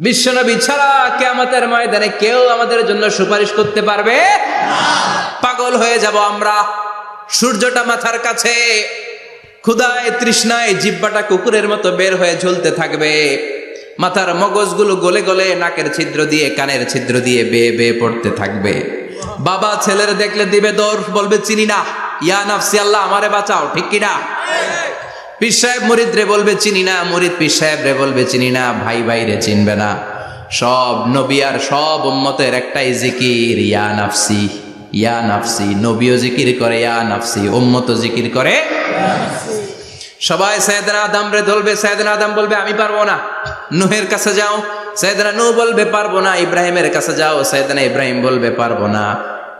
বিশ্বনবী ছাড়া কিয়ামতের ময়দানে কেউ আমাদের জন্য সুপারিশ করতে পারবে না। পাগল হয়ে যাব আমরা। সূর্যটা মাথার কাছে, ক্ষুধায় তৃষ্ণায় জিহ্বাটা কুকুরের মতো বের হয়ে ঝুলতে থাকবে, মাথার মগজগুলো গলে গলে নাকের ছিদ্র দিয়ে কানের ছিদ্র দিয়ে বেয়ে বেয়ে পড়তে থাকবে। বাবা ছেলের দেখলে দিবে দৌড়, বলবে চিনি না, ইয়া নাফসি আল্লাহ আমারে বাঁচাও, ঠিক কিনা? পীর সাহেব মুরিদ রে বলবে চিনি না, মুরিদ পীর সাহেব রে বলবে চিনি না, ভাই ভাই রে চিনবে না। সব নবী আর সব উম্মতের একটাই জিকির, ইয়া নাফসি ইয়া নাফসি। নবীও জিকির করে ইয়া নাফসি, উম্মতও জিকির করে। সবাই সাইয়েদনা আদম রে ধরবে, সাইয়েদনা আদম বলবে আমি পারবো না। নূহের কাছে যাও, সাইয়েদনা নূহ বলবে পারবো না। ইব্রাহিমের কাছে যাও, সাইয়েদনা ইব্রাহিম বলবে পারবো না।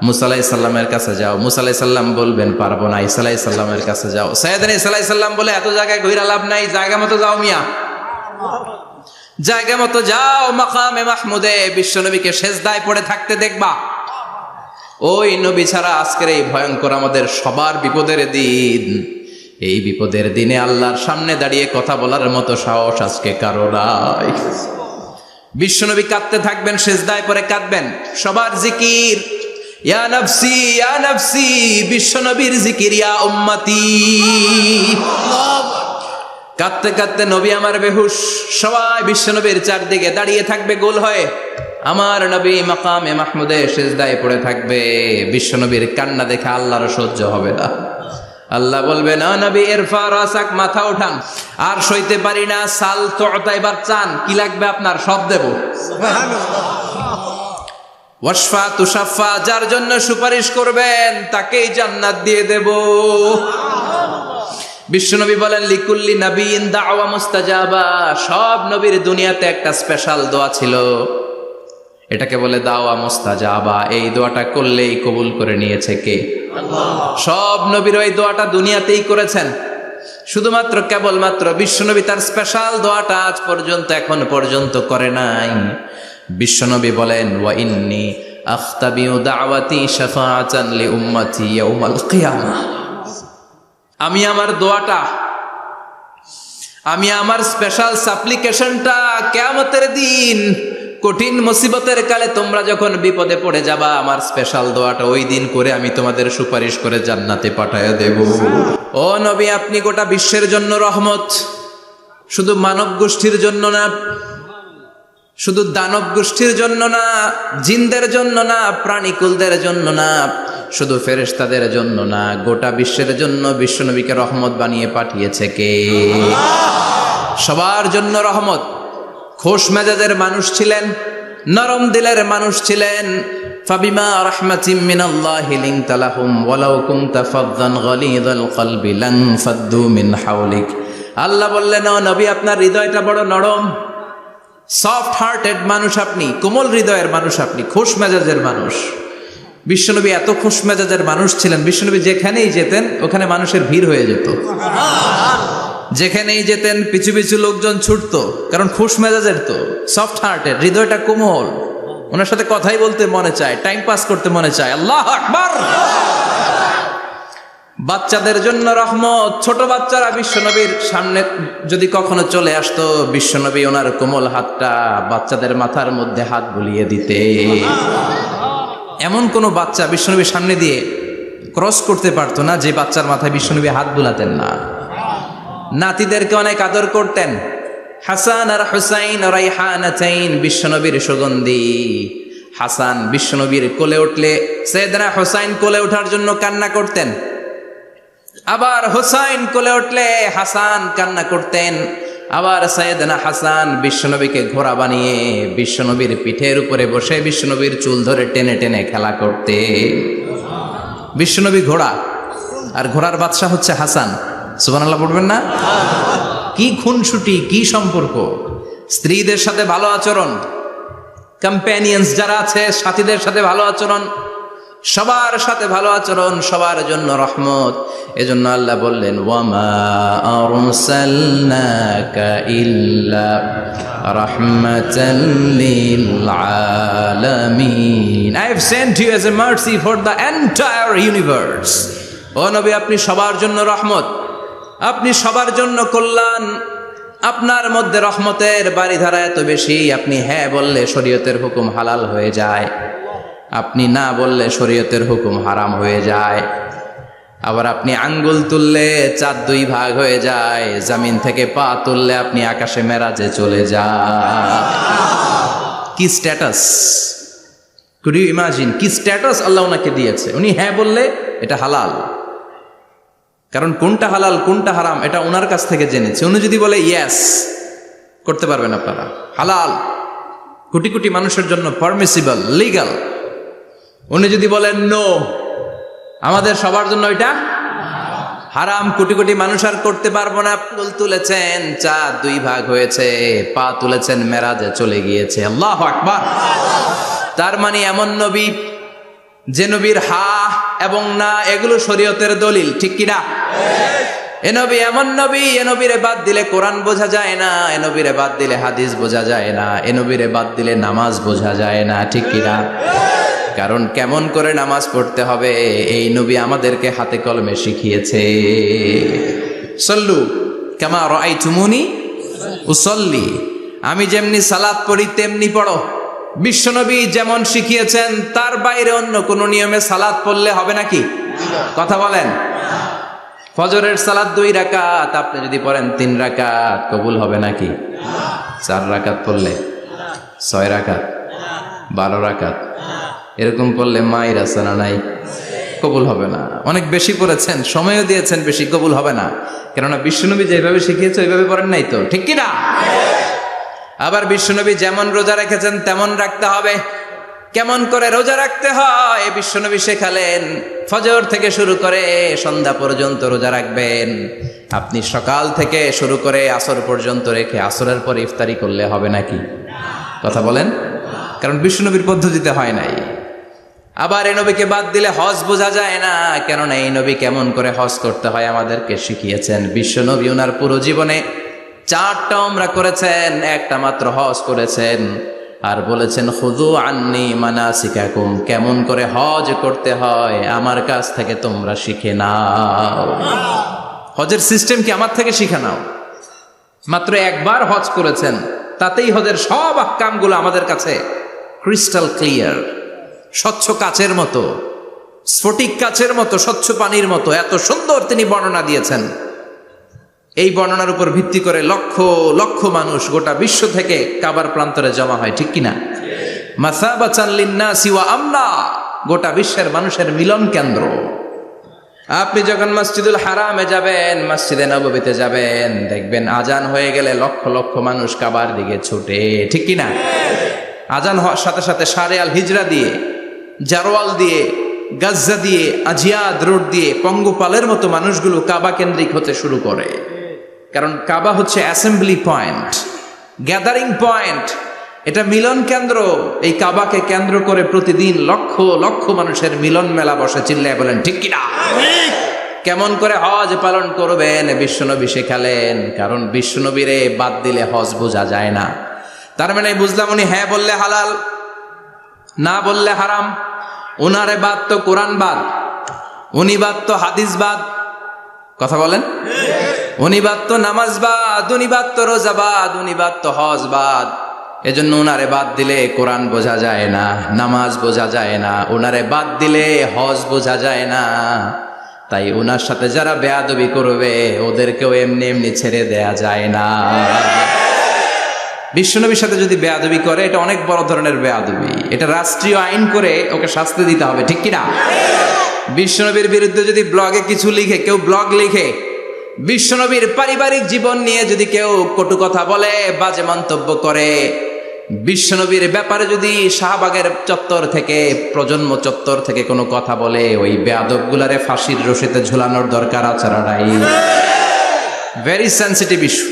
মুসা আলাইহিস সালামের কাছে যাও, মুসা আলাইহিস সালাম বলবেন পারবো না। ঈসা আলাইহিস সালামের কাছে যাও, সাইয়েদনা ঈসা আলাইহিস সালাম বলে এত জায়গায় ঘুরে লাভ নাই, জায়গা মতো যাও মিয়া, জায়গা মতো যাও। মাকামে মাহমুদে বিশ্বনবীকে সেজদায় পড়ে থাকতে দেখবা। ওই নবী ছাড়া আজকের এই ভয়ঙ্কর আমাদের সবার বিপদের দিন, এই বিপদের দিনে আল্লাহর সামনে দাঁড়িয়ে কথা বলার মতো সাহস আজকে কারো নাই। বিশ্বনবী কাঁদতে থাকবেন, সেজদায় পড়ে কাঁদবেন। সবার জিকির ইয়া নাফসি ইয়া নাফসি, বিশ্বনবীর জিকির ইয়া উম্মতি। কাঁদতে কাঁদতে নবী আমার বেহুশ, সবাই বিশ্বনবীর চারদিকে দাঁড়িয়ে থাকবে গোল হয়ে। আমার নবী মাকামে মাহমুদে সেজদায় পড়ে থাকবে। বিশ্বনবীর কান্না দেখে আল্লাহর সহ্য হবে না। আল্লাহ বলবে না নবী ইরফা রাসাক, মাথা উঠান, আর সইতে পারি না। সাল তুতা, এবার চান, কি লাগবে আপনার সব দেব। ওয়াশফা তুশাফা, যার জন্য সুপারিশ করবেন তাকেই জান্নাত দিয়ে দেব। বিশ্বনবী বলেন লিকুল্লি নবিয়্যিন দাওয়া মুস্তাজাবা, সব নবীর দুনিয়াতে একটা স্পেশাল দোয়া ছিল, এটাকে বলে দাওয়া মুস্তাজাবা। এই দোয়াটা করলেই কবুল করে নিয়েছে কে? আল্লাহ। সব নবীর ওই দোয়াটা দুনিয়াতেই করেছেন, শুধুমাত্র কেবলমাত্র বিশ্বনবী তার স্পেশাল দোয়াটা আজ পর্যন্ত এখন পর্যন্ত করে নাই। বিশ্বনবী বলেন ওয়া ইন্নী আখতাবিউ দাওয়াতি শাফাআতান লি উম্মতি ইয়াউমাল কিয়ামাহ, আমি আমার দোয়াটা, আমি আমার স্পেশাল সাপ্লিকেশনটা কিয়ামতের দিন কঠিন মুসিবতের কালে তোমরা যখন বিপদে পড়ে যাবা, আমার স্পেশাল দোয়াটা ওই দিন করে আমি তোমাদের সুপারিশ করে জান্নাতে পাঠায়া দেব। ও নবী, আপনি গোটা বিশ্বের জন্য রহমত, শুধু মানব গোষ্ঠীর জন্য না, শুধু দানব গোষ্ঠীর জন্য না, জিনদের জন্য না, প্রাণীকুলদের জন্য না, শুধু ফেরেশতাদের জন্য না, গোটা বিশ্বের জন্য বিশ্বনবীকে রহমত বানিয়ে পাঠিয়েছে কে? সবার জন্য রহমত। খোশ মেজাজের মানুষ ছিলেন, নরম দিলের মানুষ ছিলেন। ফাবিমা রাহমাতিম মিনাল্লাহি লিনতা লাহুম ওয়ালাউ কুনতা ফাযযান গালিযাল কলবি লানফাদ্দু মিন হাওলিক। আল্লাহ বললেন ও নবী, আপনার হৃদয়টা বড় নরম, সফট হার্টেড মানুষ আপনি, কোমল হৃদয়ের মানুষ আপনি, খোশ মেজাজের মানুষ। বিশ্বনবী এত খোশ মেজাজের মানুষ ছিলেন, বিশ্বনবী যেখানেই যেতেন ওখানে মানুষের ভিড় হয়ে যেত। যেখানেই যেতেন পিছু পিছু লোকজন ছুটতো, কারণ খুশ মেজাজের তো, সফট হার্টের, হৃদয়টা কোমল, ওনার সাথে কথাই বলতে মনে চায়, টাইম পাস করতে মনে চায়। আল্লাহু আকবার। বাচ্চাদের জন্য রহমত। ছোট বাচ্চারা বিশ্বনবীর সামনে যদি কখনো চলে আসতো, বিশ্বনবী ওনার কোমল হাতটা বাচ্চাদের মাথার মধ্যে হাত বুলিয়ে দিতে। এমন কোন বাচ্চা বিশ্বনবীর সামনে দিয়ে ক্রস করতে পারতো না যে বাচ্চার মাথায় বিশ্বনবী হাত বুলাতেন না। নাতিদেরকে অনেক আদর করতেন। হাসান আর হুসাইন রাইহানাতাইন, বিশ্বনবীর সুগন্ধি। হাসান বিশ্বনবীর কোলে উঠলে সাইয়েদনা হুসাইন কোলে ওঠার জন্য কান্না করতেন, আবার হুসাইন কোলে উঠলে হাসান কান্না করতেন। আবার সাইয়েদনা হাসান বিশ্বনবীকে ঘোড়া বানিয়ে বিশ্বনবীর পিঠের উপরে বসে বিশ্বনবীর চুল ধরে টেনে টেনে খেলা করতে। বিশ্বনবী ঘোড়া, আর ঘোড়ার বাদশা হচ্ছে হাসান। সুবহানাল্লাহ পড়বেন না? কি খুনসুটি, কি সম্পর্ক। স্ত্রীদের সাথে ভালো আচরণ, কম্প্যানিয়ন্স যারা আছে সাথীদের সাথে ভালো আচরণ, সবার সাথে ভালো আচরণ, সবার জন্য রহমত। এজন্য আল্লাহ বললেন ওয়ামা আরসালনাকা ইল্লা রাহমাতাল লিল আলামিন, I have sent you as a mercy for the entire universe. ও নবী, আপনি সবার জন্য রহমত, আপনি সবার জন্য কল্যাণ, আপনার মধ্যে রহমতের বাড়িধারা এত বেশি, আপনি হ্যাঁ বললে শরীয়তের হুকুম হালাল হয়ে যায়, আপনি না বললে শরীয়তের হুকুম হারাম হয়ে যায়। আবার আপনি আঙ্গুল তুললে চাঁদ 2 ভাগ হয়ে যায়, জমিন থেকে পা তুললে আপনি আকাশে মেরাজে চলে যান। কি স্ট্যাটাস! কুড ইউ ইমাজিন কি স্ট্যাটাস আল্লাহ ওনাকে দিয়েছে। উনি হ্যাঁ বললে এটা হালাল, কারণ কোনটা হালাল কোনটা হারাম এটা ওনার কাছ থেকে জেনেছে। উনি যদি বলে ইয়েস, করতে পারবেন আপনারা, হালাল, কোটি কোটি মানুষের জন্য পারমিসিবল, লিগাল। উনি যদি বলেন নো, আমাদের সবার জন্য এটা হারাম, কোটি কোটি মানুষ আর করতে পারবো না। আঙ্গুল তুলেছেন চাঁদ 2 ভাগ হয়েছে, পা তুলেছেন মেরাজে চলে গিয়েছে। আল্লাহু আকবার। তার মানে এমন নবী যে নবীর হা এবং না এগুলো শরীয়তের দলিল, ঠিক কিনা? এ নবী এমন নবী, এ নবীরে বাদ দিলে কোরআন বোঝা যায় না, এ নবীরে বাদ দিলে হাদিস বোঝা যায় না, এ নবীরে বাদ দিলে নামাজ বোঝা যায় না, ঠিক কিনা? কারণ কেমন করে নামাজ পড়তে হবে এই নবী আমাদেরকে হাতে কলমে শিখিয়েছে। সল্লু কামা রাআইতুমুনি উসাল্লি, আমি যেমনি সালাত পড়ি তেমনি পড়ো। বিশ্বনবী যেমন শিখিয়েছেন তার বাইরে অন্য কোন নিয়মে সালাত পড়লে হবে নাকি? কথা বলেন। ফজরের সালাত 2 রাকাত, আপনি যদি পড়েন 3 রাকাত, কবুল হবে নাকি? 4 রাকাত পড়লে, 6 রাকাত, 12 রাকাত এরকম পড়লে মায়ের আছে না নাই? কবুল হবে না। অনেক বেশি পড়েছেন, সময়ও দিয়েছেন বেশি, কবুল হবে না। কেননা বিশ্বনবী যেভাবে শিখিয়েছে ওইভাবে পড়েন নাই তো, ঠিক কিনা? আবার বিশ্বনবী যেমন রোজা রেখেছেন তেমন রাখতে হবে। কেমন করে রোজা রাখতে হয় বিশ্বনবী শেখালেন। ফজর থেকে শুরু করে সন্ধ্যা পর্যন্ত রোজা রাখবেন। আপনি সকাল থেকে শুরু করে আসর পর্যন্ত রেখে আসরের পর ইফতারি করলে হবে নাকি? কথা বলেন। কারণ বিশ্বনবীর পদ্ধতিতে হয় নাই। আবার এই নবীকে বাদ দিলে হজ বোঝা যায় না, কেননা এই নবী কেমন করে হজ করতে হয় আমাদেরকে শিখিয়েছেন। বিশ্বনবী ওনার পুরো জীবনে 4টা উমরা করেছেন, একটা মাত্র হজ করেছেন। আর বলেছেন খুযু আন্নী মানাসিকাকুম, কেমন করে হজ করতে হয় আমার কাছ থেকে তোমরা শিখে নাও। হজের সিস্টেম কি আমার থেকে শিখে নাও। মাত্র একবার হজ করেছেন, তাতেই হজের সব আহকামগুলো আমাদের কাছে ক্রিস্টাল ক্লিয়ার, স্বচ্ছ কাচের মতো, স্ফটিক কাচের মতো, স্বচ্ছ পানির মতো এত সুন্দর তিনি বর্ণনা দিয়েছেন। এই বর্ণনার উপর ভিত্তি করে লক্ষ লক্ষ মানুষ গোটা বিশ্ব থেকে কাবার প্রান্তরে জমা হয়, ঠিক কিনা? মাসাবাতান লিন্নাসি ওয়া আমনা, গোটা বিশ্বের মানুষের মিলন কেন্দ্র। আপনি যখন মসজিদুল হারামে যাবেন, মসজিদে নববীতে যাবেন, দেখবেন আজান হয়ে গেলে লক্ষ লক্ষ মানুষ কাবার দিকে ছুটে, ঠিক কিনা? আজান হওয়ার সাথে সাথে শারে আল হিজরা দিয়ে, জারওয়াল দিয়ে, গাজ্জা দিয়ে, আজিয়াদ রোড দিয়ে পঙ্গপালের মতো মানুষগুলো কাবা কেন্দ্রিক হতে শুরু করে। কারণ কাবা হচ্ছে অ্যাসেম্বলি পয়েন্ট, গ্যাদারিং পয়েন্ট, এটা মিলন কেন্দ্র। এই কাবাকে কেন্দ্র করে প্রতিদিন লক্ষ লক্ষ মানুষের মিলন মেলা বসে। চিল্লায় বলেন ঠিক কিনা? কেমন করে হজ পালন করবেন বিশ্বনবী শেখালেন। কারণ বিশ্বনবীরে বাদ দিলে হজ বোঝা যায় না। তার মানে বুঝলাম উনি হ্যাঁ বললে হালাল, না বললে হারাম। উনারে বাদ তো কোরআন বাদ, উনি বাদ তো হাদিস বাদ। কথা বলেন। উনি বাদ তো নামাজ বাদ, উনি বাদ তো রোজা বাদ, উনি বাদ তো হজ বাদ। এজন্য উনারে বাদ দিলে কোরআন বোঝা যায় না, নামাজ বোঝা যায় না, উনারে বাদ দিলে হজ বোঝা যায় না। তাই উনার সাথে যারা বেয়াদবি করবে ওদেরকেও এমনি এমনি ছেড়ে দেয়া যায় না। বিশ্বনবীর সাথে যদি বেয়াদবি করে এটা অনেক বড় ধরনের বেয়াদবি, এটা রাষ্ট্রীয় আইন করে ওকে শাস্তি দিতে হবে, ঠিক কিনা? বিশ্বনবীর বিরুদ্ধে যদি ব্লগে কিছু লিখে, কেউ ব্লগ লিখে, বিশ্বনবীর পারিবারিক জীবন নিয়ে যদি কেউ কটু কথা বলে, বাজে মন্তব্য করে, বিশ্বনবীর ব্যাপারে যদি শাহবাগের চত্বর থেকে, প্রজন্ম চত্বর থেকে কোনো কথা বলে, ওই বেয়াদব গুলারে ফাঁসির রশিতে ঝুলানোর দরকার আছে না নাই? Very sensitive issue.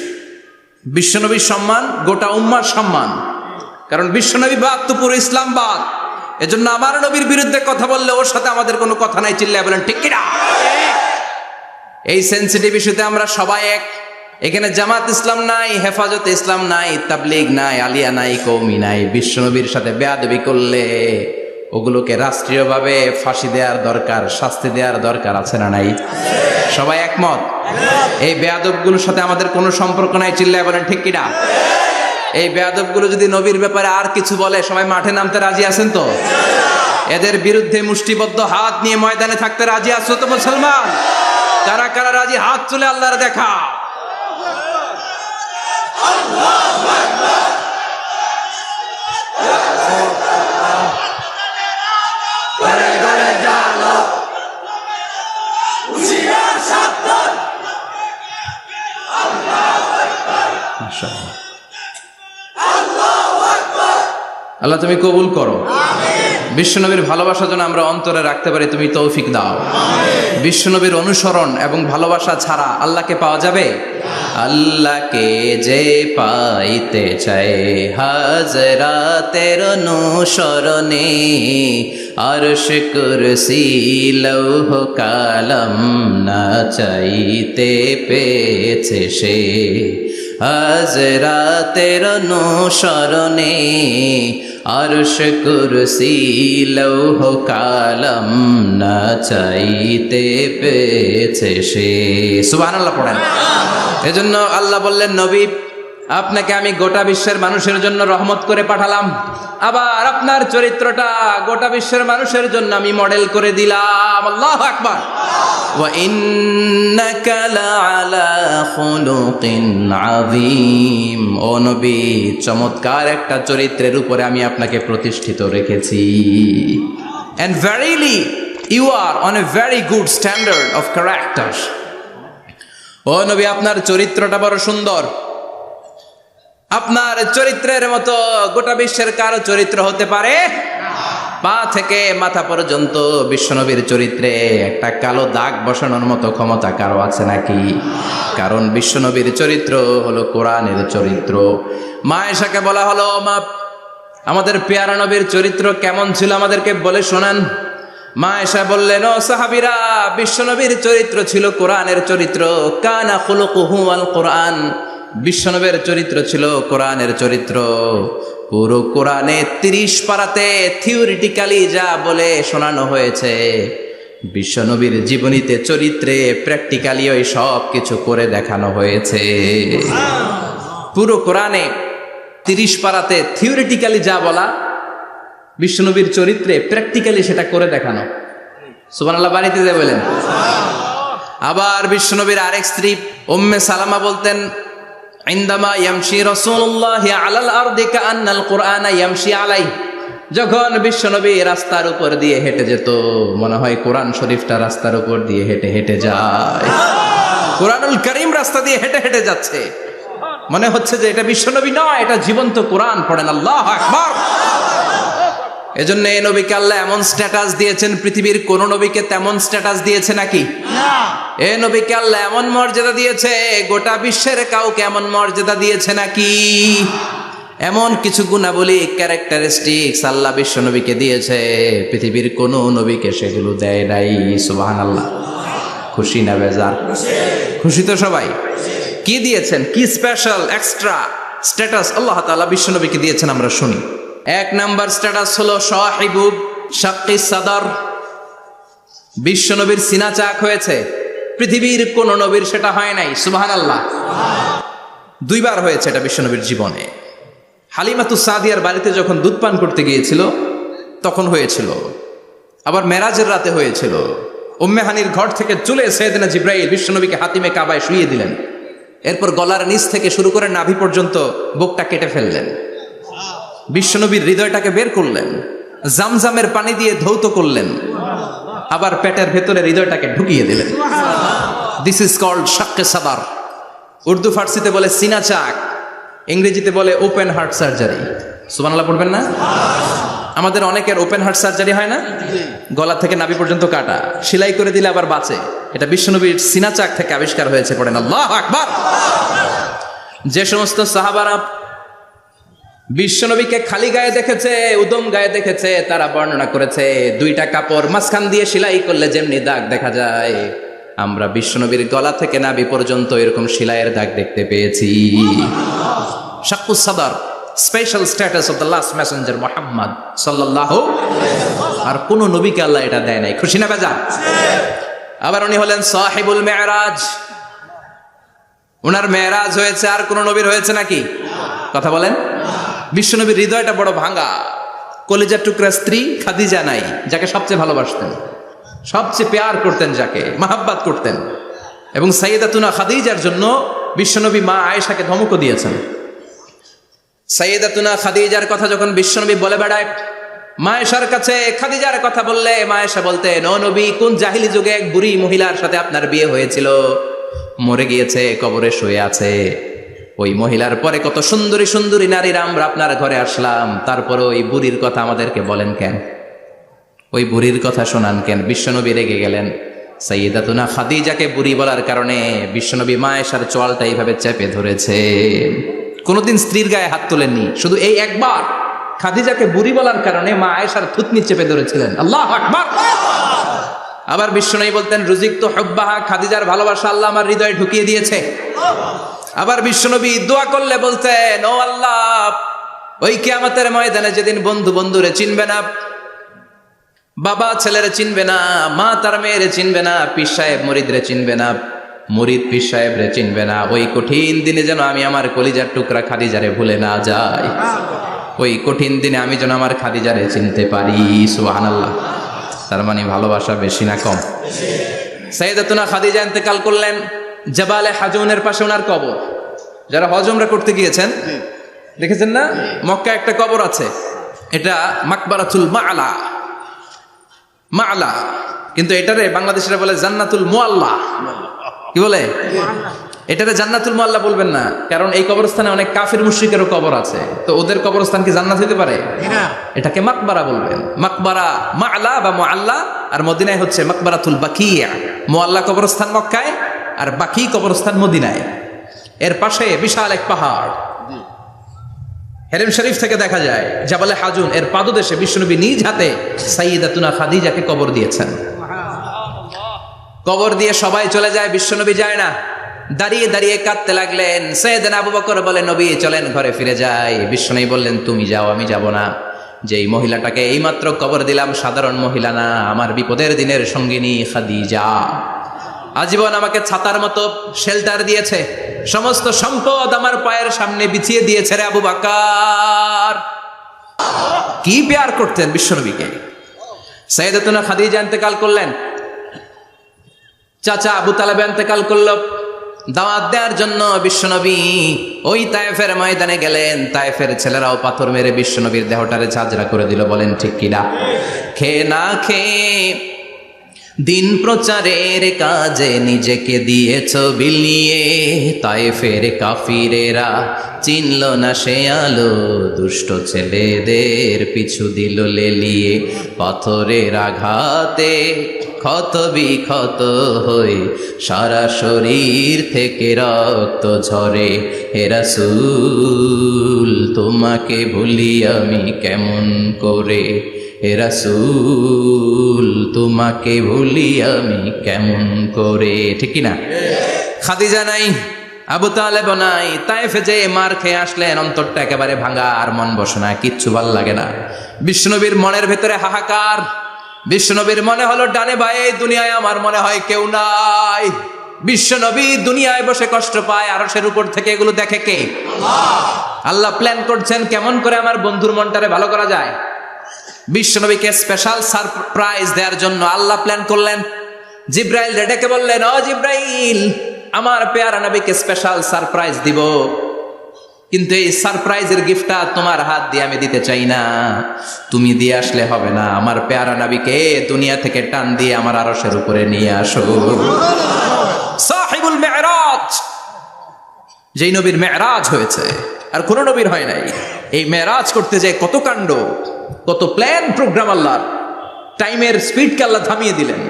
বিশ্বনবীর সম্মান গোটা উম্মার সম্মান। কারণ বিশ্বনবী বাদ তো পুরো ইসলাম বাদ। এজন্য আমার নবীর বিরুদ্ধে কথা বললে ওর সাথে আমাদের কোনো কথা নাই। চিল্লায় বলেন ঠিক কিনা? এই সেন্সিটিভ ইস্যুতে আমরা সবাই এক। এখানে জামাত ইসলাম নাই, হেফাজত ইসলাম নাই, তাবলিগ নাই, আলিয়া নাই, কওমি নাই। বিশ্বনবীর সাথে বেয়াদবি করলে ওগুলোকে রাষ্ট্রীয়ভাবে ফাঁসি দেওয়ার দরকার, শাস্তি দেওয়ার দরকার আছে না নাই? সবাই একমত? এই বেয়াদবগুলোর সাথে আমাদের কোনো সম্পর্ক নাই, চিল্লায় বলেন ঠিক কিনা? এই বেয়াদবগুলো যদি নবীর ব্যাপারে আর কিছু বলে সবাই মাঠে নামতে রাজি আছেন তো? এদের বিরুদ্ধে মুষ্টিবদ্ধ হাত নিয়ে ময়দানে থাকতে রাজি আছো তো মুসলমান? কারা কারা রাজি হাত তুলে আল্লাহর দেখা? আল্লাহ তুমি কবুল করো। বিশ্বনবীর ভালোবাসা যেন আমরা অন্তরে রাখতে পারি, তুমি তৌফিক দাও। বিশ্বনবীর অনুসরণ এবং ভালোবাসা ছাড়া আল্লাহকে পাওয়া যাবে? আল্লাহকে যে পাইতে চায় হাজরাতের অনুসরণে, আরশ কুরসি লৌহ কালাম না চাইতে পেয়েছে সে, হাজরাতের অনুসরণে আরশ কুরসি লৌহ কালাম না চাইতে পেয়েছে সে। সুবহানাল্লাহ পড়েন। এজন্য আল্লাহ বললেন, নবী আপনাকে আমি গোটা বিশ্বের মানুষের জন্য রহমত করে পাঠালাম, আবার আপনার চরিত্রটা গোটা বিশ্বের মানুষের জন্য আমি মডেল করে দিলাম। আল্লাহু আকবার। ওয়া ইন্নাকা লাআলা খুলুকিন আযীম। ও নবী, চমৎকার একটা চরিত্রের উপরে আমি আপনাকে প্রতিষ্ঠিত রেখেছি। And verily you are on a very good standard of character. ও নবী, আপনার চরিত্রটা বড় সুন্দর। আপনার চরিত্রের মতো গোটা বিশ্বের কারো চরিত্র হতে পারে? পা থেকে মাথা পর্যন্ত বিশ্বনবীর চরিত্রে একটা কালো দাগ বসানোর মতো ক্ষমতা কারো আছে নাকি? কারণ বিশ্বনবীর চরিত্র হলো কোরআনের চরিত্র। মা আয়েশাকে বলা হলো, মা আমাদের পেয়ারা নবীর চরিত্র কেমন ছিল আমাদেরকে বলে শোনান। মা আয়েশা বললেন, ও সাহাবীরা, বিশ্বনবীর চরিত্র ছিল কোরআনের চরিত্র। কানা খুলুকুহু আল কোরআন। বিশ্বনবীর চরিত্র ছিল কোরআনের চরিত্র। পুরো কোরআনে 30 পারাতে থিওরিটিক্যালি যা বলে শোনানো হয়েছে, বিশ্বনবীর জীবনীতে চরিত্রে প্র্যাকটিক্যালি ওই সব কিছু করে দেখানো হয়েছে। পুরো কোরআনে 30 পারাতে থিওরিটিক্যালি যা বলা, বিশ্বনবীর চরিত্রে প্র্যাকটিক্যালি সেটা করে দেখানো। সুবহানাল্লাহ বাড়িতে যে বলেন। আবার বিশ্বনবীর আরেক স্ত্রী উম্মে সালামা বলতেন, ইনদামা ইয়ামশি রাসূলুল্লাহ আলাল আরদি কাআন্নাল কুরআনা ইয়ামশি আলাইহি। যখন বিশ্বনবী রাস্তার উপর দিয়ে হেঁটে যেত, মনে হয় কোরআন শরীফটা রাস্তার উপর দিয়ে হেঁটে হেঁটে যায়। কোরআনুল কারীম রাস্তা দিয়ে হেঁটে হেঁটে যাচ্ছে, মনে হচ্ছে যে এটা বিশ্বনবী নয়, এটা জীবন্ত কোরআন। পড়েন আল্লাহু আকবার। এজন্য এই নবীকে আল্লাহ এমন স্ট্যাটাস দিয়েছেন, পৃথিবীর কোন নবীকে তেমন স্ট্যাটাস দিয়েছে নাকি? এই নবীকে আল্লাহ এমন মর্যাদা দিয়েছে, গোটা বিশ্বের কাউকে এমন মর্যাদা দিয়েছে নাকি? এমন কিছু গুণাবলী, ক্যারেক্টারিস্টিক্স আল্লাহ বিশ্ব নবীকে দিয়েছে, পৃথিবীর কোন নবীকে সেগুলো দেয় নাই। সুবহানাল্লাহ। খুশি না বেজার? খুশি তো সবাই। কি দিয়েছেন, কি স্পেশাল এক্সট্রা স্ট্যাটাস আল্লাহ তাআলা বিশ্ব নবীকে দিয়েছেন আমরা শুনি। এক নাম্বার স্ট্যাটাস হলো সাহিবু শাক্কি সাদর। বিশ্ব নবীর সিনা চাক হয়েছে, পৃথিবীর কোন নবীর সেটা হয় নাই। সুবহানাল্লাহ। 2 বার হয়েছে এটা বিশ্ব নবীর জীবনে। হালিমাতুস সাদিয়ার বাড়িতে যখন দুধ পান করতে গিয়েছিল তখন হয়েছিল, আবার মেরাজের রাতে হয়েছিল। উম্মে হানির ঘর থেকে চলে সাইয়েদনা জিবরাইল বিশ্ব নবীকে হাতিমে কাবায় শুইয়ে দিলেন। এরপর গলার নিচ থেকে শুরু করে নাভি পর্যন্ত বুকটা কেটে ফেললেন। বিশ্বনবীর হৃদয়টাকে বের করলেন, জামজামের পানি দিয়ে ধৌত করলেন, আবার পেটের ভেতরে হৃদয়টাকে ঢুকিয়ে দিলেন। দিস ইজ কল্ড শাক্কে সাদার। উর্দু ফার্সিতে বলে সিনা চাক, ইংরেজিতে বলে ওপেন হার্ট সার্জারি। সুবহানাল্লাহ পড়বেন না? আমাদের অনেকের ওপেন হার্ট সার্জারি হয় না, গলা থেকে নাভি পর্যন্ত কাটা, সেলাই করে দিলে আবার বাঁচে। এটা বিশ্বনবীর সিনা চাক থেকে আবিষ্কার হয়েছে। পড়েন আল্লাহু আকবার। যে সমস্ত সাহাবারা বিশ্বনবীকে খালি গায়ে দেখেছে, উদম গায়ে দেখেছে, তারা বর্ণনা করেছে 2টা কাপড় মাঝখান দিয়ে সেলাই করলে যেমনি দাগ দেখা যায়, আমরা বিশ্বনবীর গলা থেকে নাভি পর্যন্ত এরকম সেলাইয়ের দাগ দেখতে পেয়েছি। শাক্কুস সাদর, special status of the last Messenger Muhammad সাল্লাল্লাহু, আর কোন নবীকে আল্লাহ এটা দেয় নাই। খুশি না বেজা? আবার উনি হলেন সাহিবুল মেরাজ, ওনার মেরাজ হয়েছে, আর কোন নবীর হয়েছে নাকি? কথা বলেন। বিশ্বনবীর হৃদয়টা বড় ভাঙা, কলিজার টুকরা স্ত্রী খাদিজা নাই, যাকে সবচেয়ে ভালোবাসতেন, সবচেয়ে প্যার করতেন, যাকে মাহাব্বাত করতেন। এবং সাইয়েদাতুনা খাদিজার জন্য বিশ্বনবী মা আয়েশাকে ধমকও দিয়েছেন। সাইয়েদাতুনা খাদিজার কথা যখন বিশ্বনবী বলে বেড়ায় মা আয়েশার কাছে, খাদিজার কথা বললে মা আয়েশা বলতেন, ও নবী, কোন জাহিলি যুগে এক বুড়ি মহিলার সাথে আপনার বিয়ে হয়েছিল, মরে গিয়েছে, কবরে শুয়ে আছে। ওই মহিলার পরে কত সুন্দরী সুন্দরী নারীরা আমরা আপনার ঘরে আসলাম, তারপরে ওই বুড়ির কথা আমাদেরকে বলেন কেন? ওই বুড়ির কথা শোনান কেন? বিশ্বনবী রেগে গেলেন। সাইয়েদাতুনা খাদিজাকে বুড়ি বলার কারণে বিশ্বনবী মা আয়েশার চোয়ালটা এইভাবে চেপে ধরেছে। কোনোদিন স্ত্রীর গায়ে হাত তোলেননি, শুধু এই একবার খাদিজাকে বুড়ি বলার কারণে মা আয়েশার থুতনি চেপে ধরেছিলেন। আল্লাহু আকবার। আবার বিশ্বনবী বলতেন, রুজিকতু হুব্বাহা, খাদিজার ভালোবাসা আল্লাহ আমার হৃদয়ে ঢুকিয়ে দিয়েছে। আবার বিশ্বনবী দোয়া করলে বলতেন, ও আল্লাহ, ওই কিয়ামতের ময়দানে যেদিন বন্ধু বন্ধুরে চিনবে না, বাবা ছেলেরে চিনবে না, মা তার মেয়েরে চিনবে না, পীর সাহেব মুরিদরে চিনবে না, মুরিদ পীর সাহেবরে চিনবে না, ওই কঠিন দিনে যেন আমি আমার কলিজার টুকরা খাদিজারে ভুলে না যাই। ওই কঠিন দিনে আমি যেন আমার খাদিজারে চিনতে পারি। সুবহানাল্লাহ। তার মানে ভালোবাসা বেশি না কম? সাইয়েদাতুনা খাদিজা ইন্তেকাল করলেন, জাবালে হাজুনের পাশে ওনার কবর। যারা হজ উমরা করতে গিয়েছেন দেখেছেন না, মক্কা একটা কবর আছে, এটা মাকবারাতুল মা'লা, মা'লা, কিন্তু এটারে বাংলাদেশিরা বলে জান্নাতুল মুআল্লা। কি বলে? এটারে জান্নাতুল মুআল্লা বলবেন না, কারণ এই কবরস্থানে অনেক কাফির মুশরিকেরও কবর আছে, তো ওদের কবরস্থান কি জান্নাত হতে পারে? এটাকে মাকবারা বলবেন। মাকবারা মা'লা বা মুআল্লা, আর মদিনায় হচ্ছে মাকবারাতুল বাকিয়া। মুআল্লা কবরস্থান মক্কায়, আর বাকি কবরস্থান মদিনায়। এর পাশে বিশাল এক পাহাড়, হেরেম শরীফ থেকে দেখা যায় জাবালে হাজুন, এর পাদদেশে বিশ্বনবী নিজ হাতে সাইয়েদাতুনা খাদিজাকে কবর দিয়েছেন। কবর দিয়ে সবাই চলে যায়, বিশ্বনবী যায় না, দাঁড়িয়ে দাঁড়িয়ে কাঁদতে লাগলেন। সাইয়েদনা আবু বকর বলে, নবী চলেন ঘরে ফিরে যাই। বিশ্বনবী বললেন, তুমি যাও, আমি যাব না। যেই মহিলাটাকে এইমাত্র কবর দিলাম সাধারণ মহিলা না, আমার বিপদের দিনের সঙ্গিনী খাদিজা। আজীবন আমাকে ছাতার মতো শেল্টার দিয়েছে, সমস্ত সম্পদ আমার পায়ের সামনে বিছিয়ে দিয়েছে রে আবু বকর। কি প্যার করতেন বিশ্বনবীকে। সাইয়েদাতুনা খাদিজা ইন্তেকাল করলেন, চাচা আবু তালেব ইন্তেকাল করল। দাওয়াত দেওয়ার জন্য বিশ্বনবী ওই তায়েফের ময়দানে গেলেন। তায়েফের ছেলেরাও পাথর মেরে বিশ্বনবীর দেহটারে ঝাঁঝরা করে দিল। বলেন ঠিক কিনা? খেয়ে না খেয়ে দিন প্রচারের কাজে নিজেকে দিয়েছ বিলিয়ে, তায়েফের কাফিরেরা চিনল না সে আলো, দুষ্ট ছেলেদের পিছু দিল লেলিয়ে। পাথরের আঘাতে ক্ষত বিক্ষত হয়ে সারা শরীর থেকে রক্ত ঝরে। হে রাসূল, তোমাকে ভুলি আমি কেমন করে? হে রাসূল, তোমাকে ভুলি আমি কেমন করে? ঠিক না? খাদিজা নাই, আবু তালেব নাই, তায়েফে যে মার খেয়ে আসলেন, অন্তরটা একেবারে ভাঙা, আর মন বসে না, কিচ্ছু ভাল লাগে না। বিশ্বনবীর মনের ভেতরে হাহাকার। বিশ্বনবীর মনে হলো, ডানে বায়ে দুনিয়ায় আমার মনে হয় কেউ নাই। বিশ্বনবী দুনিয়ায় বসে কষ্ট পায়, আরশের উপর থেকে এগুলো দেখে কে? আল্লাহ প্ল্যান করছেন কেমন করে আমার বন্ধুর মনটারে ভালো করা যায়। বিশ্বনবীকে স্পেশাল সারপ্রাইজ দেওয়ার জন্য আল্লাহ প্ল্যান করলেন। জিব্রাইল ডেকে বললেন, ও জিব্রাইল, আমার পেয়ারা নবীকে স্পেশাল সারপ্রাইজ দিব, কিন্তু এই সারপ্রাইজের গিফটটা তোমার হাত দিয়ে আমি দিতে চাই না, তুমি দিয়ে আসলে হবে না। আমার পেয়ারা নবীকে দুনিয়া থেকে টান দিয়ে আমার আরশের উপরে নিয়ে আসো। সাহিবুল মেরাজ, যেই নবীর মেরাজ হয়েছে আর কোন নবীর হয় নাই। এই মেরাজ করতে যে কত কাণ্ড, কত প্ল্যান প্রোগ্রাম আল্লাহর। টাইমের স্পিডকে আল্লাহ থামিয়ে দিলেন।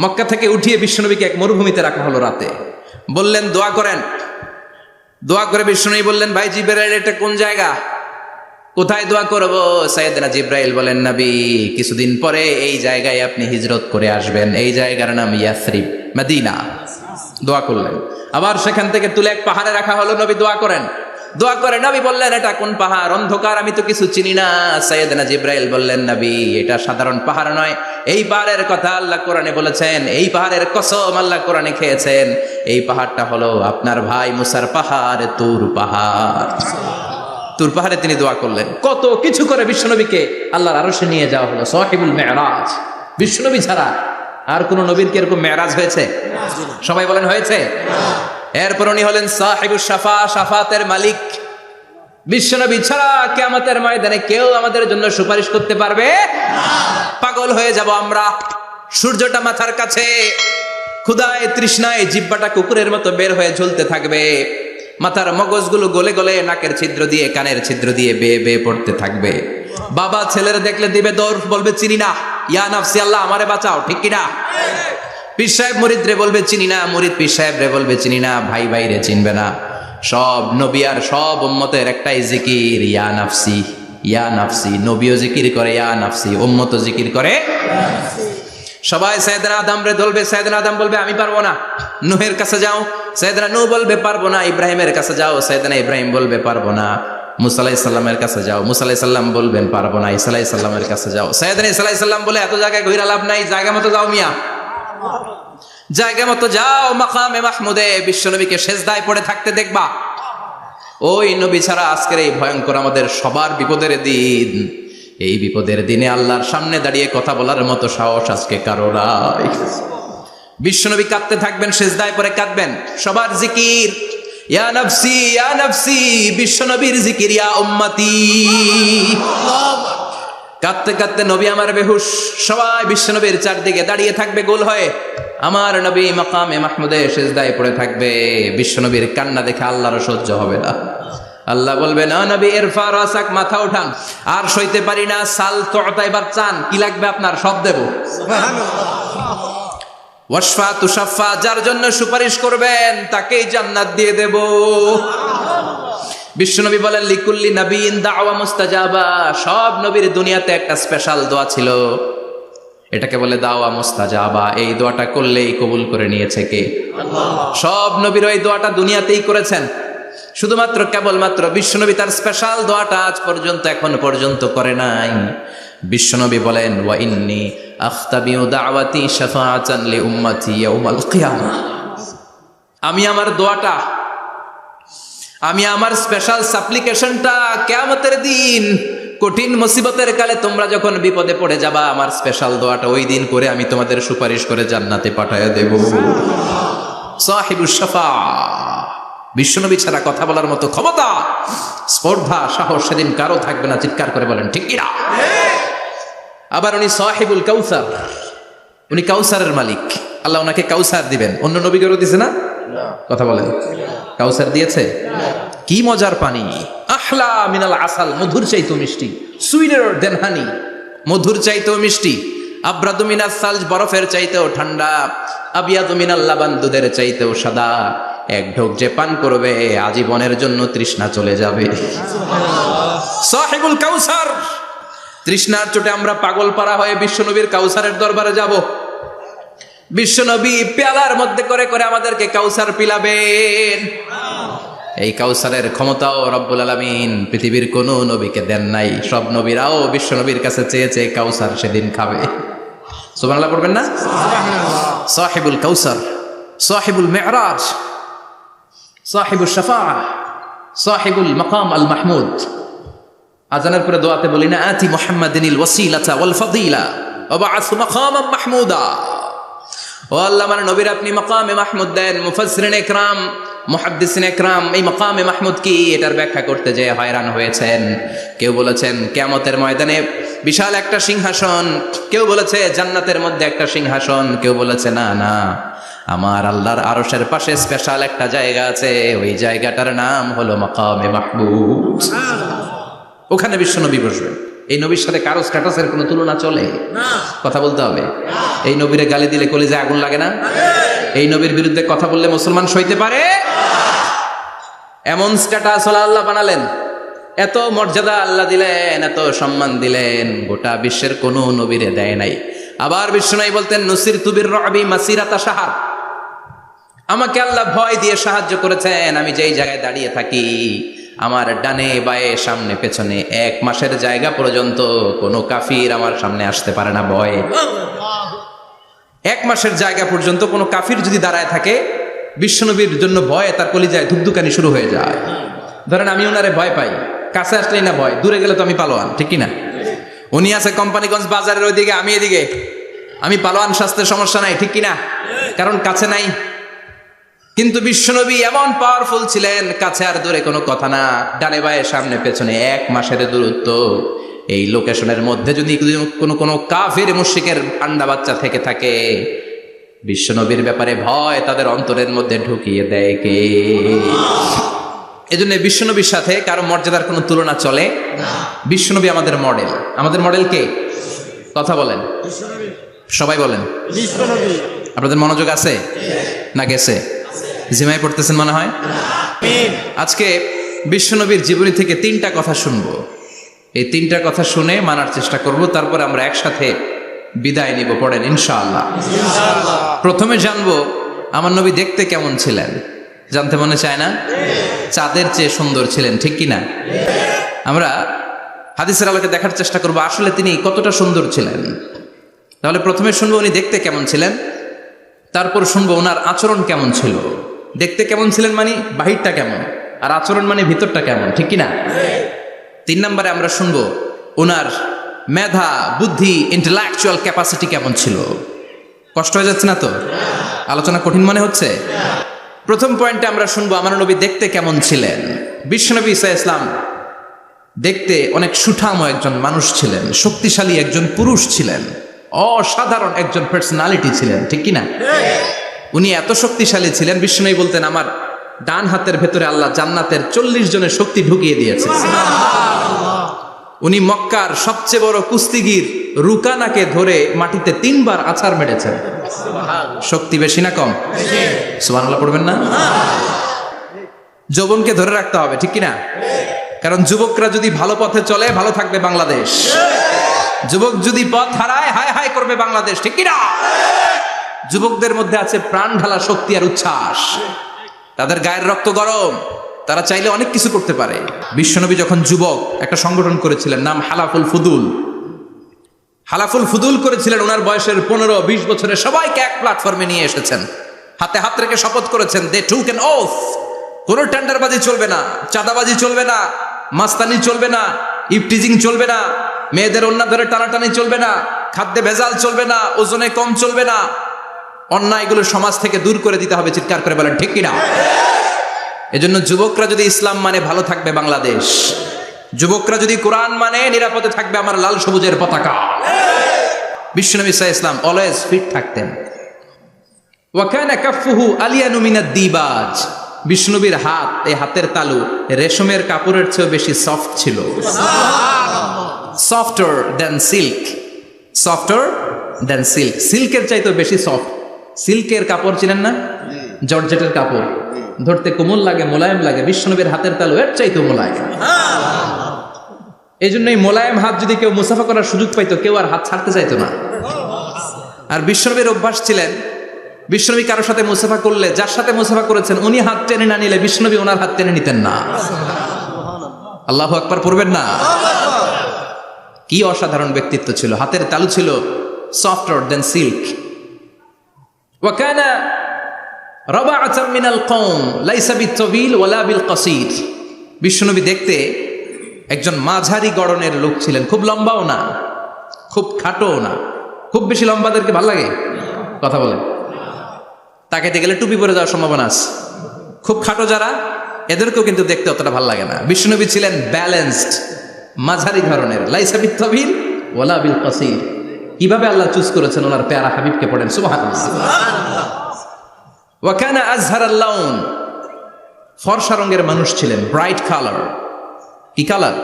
মক্কা থেকে উঠিয়ে বিশ্বনবীকে এক মরুভূমিতে রাখা হলো রাতে। বললেন দোয়া করেন। দোয়া করে বিশ্বনবী বললেন, ভাই জিবরাইল, এটা কোন জায়গা, কোথায় দোয়া করব? সাইয়েদনা জিবরাইল বলেন, নবী কিছুদিন পরে এই জায়গায় আপনি হিজরত করে আসবেন, এই জায়গার নাম ইয়াসরিব, মদিনা। দোয়া করলেন। আবার সেখান থেকে তুলে এক পাহাড়ে রাখা হলো, নবী দোয়া করেন। দোয়া করে নবী বললেন, এটা কোন পাহাড়? অন্ধকার, আমি তো কিছু চিনি না। সাইয়েদনা জিব্রাইল বললেন, নবী এটা সাধারণ পাহাড় নয়, এই পাহাড়ের কথা আল্লাহ কোরআনে বলেছেন, এই পাহাড়ের কসম আল্লাহ কোরআনে খেয়েছেন। এই পাহাড়টা হলো আপনার ভাই মুসার পাহাড়, তুর পাহাড়। তুর পাহাড়ে তিনি দোয়া করলেন। কত কিছু করে বিশ্বনবীকে আল্লাহর আরশে নিয়ে যাওয়া হলো, সাহিবুল মেরাজ। বিশ্বনবী ছাড়া আর কোন নবীর কি এরকম মেরাজ হয়েছে? সবাই বলেন হয়েছে। এরপর উনি হলেন সাহিবুস শাফা, শাফাতের মালিক। বিশ্বনবী ছাড়া কিয়ামতের ময়দানে কেউ আমাদের জন্য সুপারিশ করতে পারবে না। পাগল হয়ে যাব আমরা। সূর্যটা মাথার কাছে, ক্ষুধায় তৃষ্ণায় জিহ্বাটা কুকুরের মতো বের হয়ে ঝুলতে থাকবে। মাথার মগজগুলো গলে গলে নাকের ছিদ্র দিয়ে কানের ছিদ্র দিয়ে বেয়ে বেয়ে পড়তে থাকবে। বাবা ছেলের দেখলে দিবে দৌড়, বলবে চিনি না, ইয়া নাফসি আল্লাহ আমারে বাঁচাও, ঠিক কিনা? পীর সাহেব মুরিদ রে বলবে চিনি না, মুরিদ পীর সাহেব রে বলবে চিনি না, ভাই ভাই রে চিনবে না। সব নবী আর সব উম্মতের একটাই জিকির, ইয়া নাফসি ইয়া নাফসি। নবীও জিকির করে ইয়া নাফসি, উম্মতও জিকির করে। সবাই সাইয়েদনা আদম রে ধরবে, সাইয়েদনা আদম বলবে আমি পারবো না। নূহের কাছে যাও, সাইয়েদনা নূহ বলবে পারবো না। ইব্রাহিমের কাছে যাও, সাইয়েদনা ইব্রাহিম বলবে পারবো না। মুসা আলাইহিস সালামের কাছে যাও, মুসা আলাইহিস সালাম বলবেন পারবো না। ঈসা আলাইহিস সালামের কাছে যাও, সাইয়েদনা ঈসা আলাইহিস সালাম বলে এত জায়গায় ঘুরে লাভ নাই, জায়গা মতো যাও মিয়া, জায়গা মতো যাও। মাকামে মাহমুদে বিশ্বনবীকে সেজদায় পড়ে থাকতে দেখবা। ওই নবী ছাড়া আজকের এই ভয়ঙ্কর আমাদের সবার বিপদের দিন, এই বিপদের দিনে আল্লাহর সামনে দাঁড়িয়ে কথা বলার মতো সাহস আজকে কারো নাই। বিশ্বনবী কাঁদতে থাকবেন, সেজদায় পড়ে কাঁদবেন। সবার জিকির ইয়া নাফসি ইয়া নাফসি, বিশ্বনবীর জিকির ইয়া উম্মতি। কাঁদতে কাঁদতে নবী আমার বেহুশ, সবাই বিশ্বনবীর চারদিকে দাঁড়িয়ে থাকবে গোল হয়ে। আমার নবী মাকামে মাহমুদে সেজদায় পড়ে থাকবে। বিশ্বনবীর কান্না দেখে আল্লাহর সহ্য হবে না। আল্লাহ বলবে না নবী ইরফা রাসাক, মাথা উঠান, আর সইতে পারি না। সাল তোতা, এবার চান, কি লাগবে আপনার সব দেব। ওয়াশফা তুশাফা, যার জন্য সুপারিশ করবেন তাকেই জান্নাত দিয়ে দেব। বিশ্বনবী বলেন লিকুল্লি নবীন দাওয়া মুস্তাজাবা, সব নবীর দুনিয়াতে একটা স্পেশাল দোয়া ছিল, এটাকে বলে দাওয়া মুস্তাজাবা। এই দোয়াটা করলেই কবুল করে নিয়েছে কে? আল্লাহ। সব নবীর ওই দোয়াটা দুনিয়াতেই করেছেন, শুধুমাত্র কেবলমাত্র বিশ্বনবী তার স্পেশাল দোয়াটা আজ পর্যন্ত এখন পর্যন্ত করে নাই। বিশ্বনবী বলেন ওয়া ইন্নী আখতাবিউ দাওয়াতি শাফাআতান লি উম্মতি ইয়াউমাল কিয়ামাহ, আমি আমার দোয়াটা, আমি আমার স্পেশাল সাপ্লিকেশনটা কিয়ামতের দিন কঠিন মুসিবতের কালে তোমরা যখন বিপদে পড়ে যাবা, আমার স্পেশাল দোয়াটা ওই দিন করে আমি তোমাদের সুপারিশ করে জান্নাতে পাঠায়া দেব। সাহিবুশ শাফাআহ, বিশ্বনবী ছাড়া কথা বলার মতো ক্ষমতা, স্পর্ধা, সাহস সেদিন কারো থাকবে না। চিৎকার করে বলেন ঠিক কিনা? আবার উনি সাহিবুল কাউসার, উনি কাউসারের মালিক। আল্লাহ ওনাকে কাউসার দিবেন। অন্য নবীদেরও দিছে না? কথা বলেন, কাউসার দিয়েছে। কি মজার পানি, আহলা মিনাল আসাল, মধুর চাইতেও মিষ্টি। সুইটার দেন হানি, মধুর চাইতেও মিষ্টি। আব্রাদু মিনাস সালজ, বরফের চাইতেও ঠান্ডা। আবিয়াদু মিনাল লাবান, দুধের চাইতেও সাদা। এক ঢোক যে পান করবে আজীবনের জন্য তৃষ্ণা চলে যাবে। সাহিবুল কাউসার, তৃষ্ণার চোটে আমরা পাগল পারা হয়ে বিশ্বনবীর কাউসারের দরবারে যাব। বিশ্বনবী পেয়ালার মধ্যে করে করে আমাদেরকে কাউসার পিলাবেন। এই কাউসারের ক্ষমতাও রব্বুল আলামিন পৃথিবীর কোন নবীকে দেন নাই। সব নবীরাও বিশ্বনবীর কাছে চেয়েছে কাউসার সেদিন খাবে। সুবহানাল্লাহ পড়বেন না? সাহিবুল কাউসার, সাহিবুল মিরাজ, সাহিবুশ শাফাআহ, সাহিবুল মাকাম আল মাহমুদ। আজানের পরে দোয়াতে বলি না, আতি মুহাম্মাদিনিল ওয়াসিলাতা ওয়াল ফাদিলা ওয়া বা'আসু মাকামান মাহমুদা। ও আল্লাহ, আমার নবীর আপনি মাকামে মাহমুদ দেন। মুফাসসিরিন ইকরাম, মুহাদ্দিসিন ইকরাম এই মাকামে মাহমুদ কি এটার ব্যাখ্যা করতে যে হয়রান হয়েছেন। কেউ বলেছেন কিয়ামতের ময়দানে বিশাল একটা সিংহাসন, কেউ বলেছে জান্নাতের মধ্যে একটা সিংহাসন, কেউ বলেছে না না, আমার আল্লাহর আরশের পাশে স্পেশাল একটা জায়গা আছে, ওই জায়গাটার নাম হলো মাকামে মাহমুদ। ওখানে বিশ্বনবী বসবেন। এই নবীর সাথে কারো স্ট্যাটাসের কোনো তুলনা চলে? কথা বলতে হবে। এই নবীরে গালি দিলে কলিজায় আগুন লাগে না? এই নবীর বিরুদ্ধে কথা বললে মুসলমান সইতে পারে? এমন স্ট্যাটাস আল্লাহ বানালেন, এত মর্যাদা আল্লাহ দিলেন, এত সম্মান দিলেন, গোটা বিশ্বের কোন নবীরে দেয় নাই। আবার বিশ্বনবী বলতেন নুসিরতু বির-রু'বি মাসিরাতা শাহর, আমাকে আল্লাহ ভয় দিয়ে সাহায্য করেছেন। আমি যেই জায়গায় দাঁড়িয়ে থাকি আমার ডানে বায়ে সামনে পেছনে 1 মাসের জায়গা পর্যন্ত কোনো কাফির আমার সামনে আসতে পারে না ভয়ে। 1 মাসের জায়গা পর্যন্ত কোনো কাফির যদি দাঁড়ায় থাকে, বিশ্বনবীর জন্য ভয়ে তার কলিজায় ধুকধুকানি শুরু হয়ে যায়। ধরেন আমি ওনারে ভয় পাই, কাছে আসলেই না ভয়, দূরে গেলে তো আমি পালোয়ান, ঠিক কিনা? উনি আছে কোম্পানিগঞ্জ বাজারের ওইদিকে, আমি এদিকে, আমি পালোয়ান, স্বাস্থ্যের সমস্যা নাই, ঠিক কিনা? কারণ কাছে নাই। কিন্তু বিশ্বনবী এমন পাওয়ারফুল ছিলেন, কাছে আর দূরে কোনো কথা না, ডানে বায়ে সামনে পেছনে 1 মাসের দূরত্ব। এই লোকেশনের মধ্যে যদি কোনো কাফির মুশরিকের ঠান্ডা বাচ্চা থেকে থাকে, বিশ্বনবীর ব্যাপারে ভয় তাদের অন্তরের মধ্যে ঢুকিয়ে দেয় কে? এজন্য বিশ্বনবীর সাথে কারো মর্যাদার কোনো তুলনা চলে না। বিশ্বনবী আমাদের মডেল। আমাদের মডেল কে? কথা বলেন, সবাই বলেন। আপনাদের মনোযোগ আছে না গেছে? জিমাই পড়তেছেন মনে হয়। আজকে বিশ্বনবীর জীবনী থেকে 3টা কথা শুনবো। এই 3টা কথা শুনে মানার চেষ্টা করব, তারপর আমরা একসাথে বিদায় নিব। পড়েন ইনশাআল্লাহ। প্রথমে জানবো আমার নবী দেখতে কেমন ছিলেন। জানতে মনে চায় না? চাঁদের চেয়ে সুন্দর ছিলেন, ঠিক কিনা? আমরা হাদিসের আলোকে দেখার চেষ্টা করব আসলে তিনি কতটা সুন্দর ছিলেন। তাহলে প্রথমে শুনবো উনি দেখতে কেমন ছিলেন, তারপর শুনবো ওনার আচরণ কেমন ছিল। দেখতে কেমন ছিলেন মানে বাহিরটা কেমন, আর আচরণ মানে ভিতরটা কেমন, ঠিক কিনা? 3 নম্বরে আমরা শুনবো ওনার মেধা, বুদ্ধি, ইন্টেলেকচুয়াল ক্যাপাসিটি কেমন ছিল। কষ্ট হয়ে যাচ্ছে না তো? আলোচনা কঠিন মনে হচ্ছে? প্রথম পয়েন্টে আমরা শুনবো আমার নবী দেখতে কেমন ছিলেন। বিশ্বনবী ঈসা ইসলাম দেখতে অনেক সুঠাম একজন মানুষ ছিলেন, শক্তিশালী একজন পুরুষ ছিলেন, অসাধারণ একজন পার্সোনালিটি ছিলেন, ঠিক কিনা? উনি এত শক্তিশালী ছিলেন, বিশ্বনবী বলতেন আমার ডান হাতের ভেতরে আল্লাহ জান্নাতের 40 জনের শক্তি ঢুকিয়ে দিয়েছে। উনি মক্কার সবচেয়ে বড় কুস্তিগির রুকানাকে ধরে মাটিতে 3 বার আছাড় মেরেছেন। শক্তি বেশি না কম? সুবহানাল্লাহ পড়বেন না? যৌবনকে ধরে রাখতে হবে, ঠিক কিনা? কারণ যুবকরা যদি ভালো পথে চলে, ভালো থাকবে বাংলাদেশ। যুবক যদি পথ হারায়, হায় হায় করবে বাংলাদেশ, ঠিক কিনা? যুবকদের মধ্যে আছে প্রাণ ঢালা শক্তি আর উচ্ছ্বাস। তাদের গায়ের রক্ত গরম, তারা চাইলে অনেক কিছু করতে পারে। বিশ্বনবী যখন যুবক একটা সংগঠন করেছিলেন, নাম হালাফুল ফুদুল। হালাফুল ফুদুল করেছিলেন। ওনার বয়সের 15-20 বছরে সবাইকে এক প্ল্যাটফর্মে নিয়ে এসেছেন, হাতে হাত রেখে শপথ করেছেন, দে টুক অ্যান ওথ, কোনো টেন্ডারবাজি চলবে না, চাঁদাবাজি চলবে না, মাস্তানি চলবে না, ইফটিজিং চলবে না, মেয়েদের ওন্না ধরে টানাটানি চলবে না, খাদ্যে ভেজাল চলবে না, ওজনে কম চলবে না, অন্যায়গুলো সমাজ থেকে দূর করে দিতে হবে। চিৎকার করে বলেন ঠিক কিনা? এজন্য যুবকরা যদি ইসলাম মানে ভালো থাকবে বাংলাদেশ, যুবকরা যদি কোরআন মানে নিরাপদে থাকবে আমার লাল সবুজের পতাকা। বিশ্বনবী সাল্লাল্লাহু আলাইহি ওয়াসাল্লাম অলওয়েজ ফিট থাকতেন। ওয়া কানা কাফফুহু আলিয়ানু মিনাদ দিবাজ। বিশ্বনবীর হাত, এই হাতের তালু রেশমের কাপড়ের চেয়ে বেশি সফট ছিল। Softer than silk, softer than silk, সিল্কের চাইতেও বেশি সফট। সিল্কের কাপড় চিনেন না? জর্জেটের কাপড় ধরতে কোমল লাগে, মোলায়েম লাগে। বিশ্বনবীর হাতের তালু এর চাইতেও মোলায়েম। এই জন্য এই মোলায়েম হাত যদি কেউ মুসাফা করার সুযোগ পাইতো, কেউ আর হাত ছাড়তে চাইতো না। আর বিশ্বনবীর অভ্যাস ছিলেন, বিশ্বনবী কারোর সাথে মুসাফা করলে, যার সাথে মুসাফা করেছেন উনি হাত টেনে না নিলে বিশ্বনবী ওনার হাত টেনে নিতেন না। আল্লাহু আকবার পড়বেন না? কি অসাধারণ ব্যক্তিত্ব ছিল। হাতের তালু ছিল সফটার দেন সিল্ক। ওয়া কানা রাবাআতাম মিনাল কওম লাইসা বিত-তাবিল ওয়ালা বিল কাসীর। বিশ্বনবী দেখতে একজন মাঝারি গড়নের লোক ছিলেন, খুব লম্বাও না, খুব খাটোও না। খুব বেশি লম্বাদেরকে ভালো লাগে? কথা বলে তাকাইতে গেলে টুপি পরে যাওয়ার সম্ভাবনা আছে। খুব খাটো যারা, এদেরকেও কিন্তু দেখতে অতটা ভালো লাগে না। বিশ্বনবী ছিলেন ব্যালেন্সড, মাঝারি ধরনের। লাইসা বিত-তাবিল ওয়ালা বিল কাসীর। কিভাবে আল্লাহ চুজ করেছেন ওনার প্যারা হাবিবকে, পড়েন সুবহানাল্লাহ। ওয়া কানা আযহারাল লাউন। ফর্সা রঙের মানুষ ছিলেন, ব্রাইট কালার। কি কালার?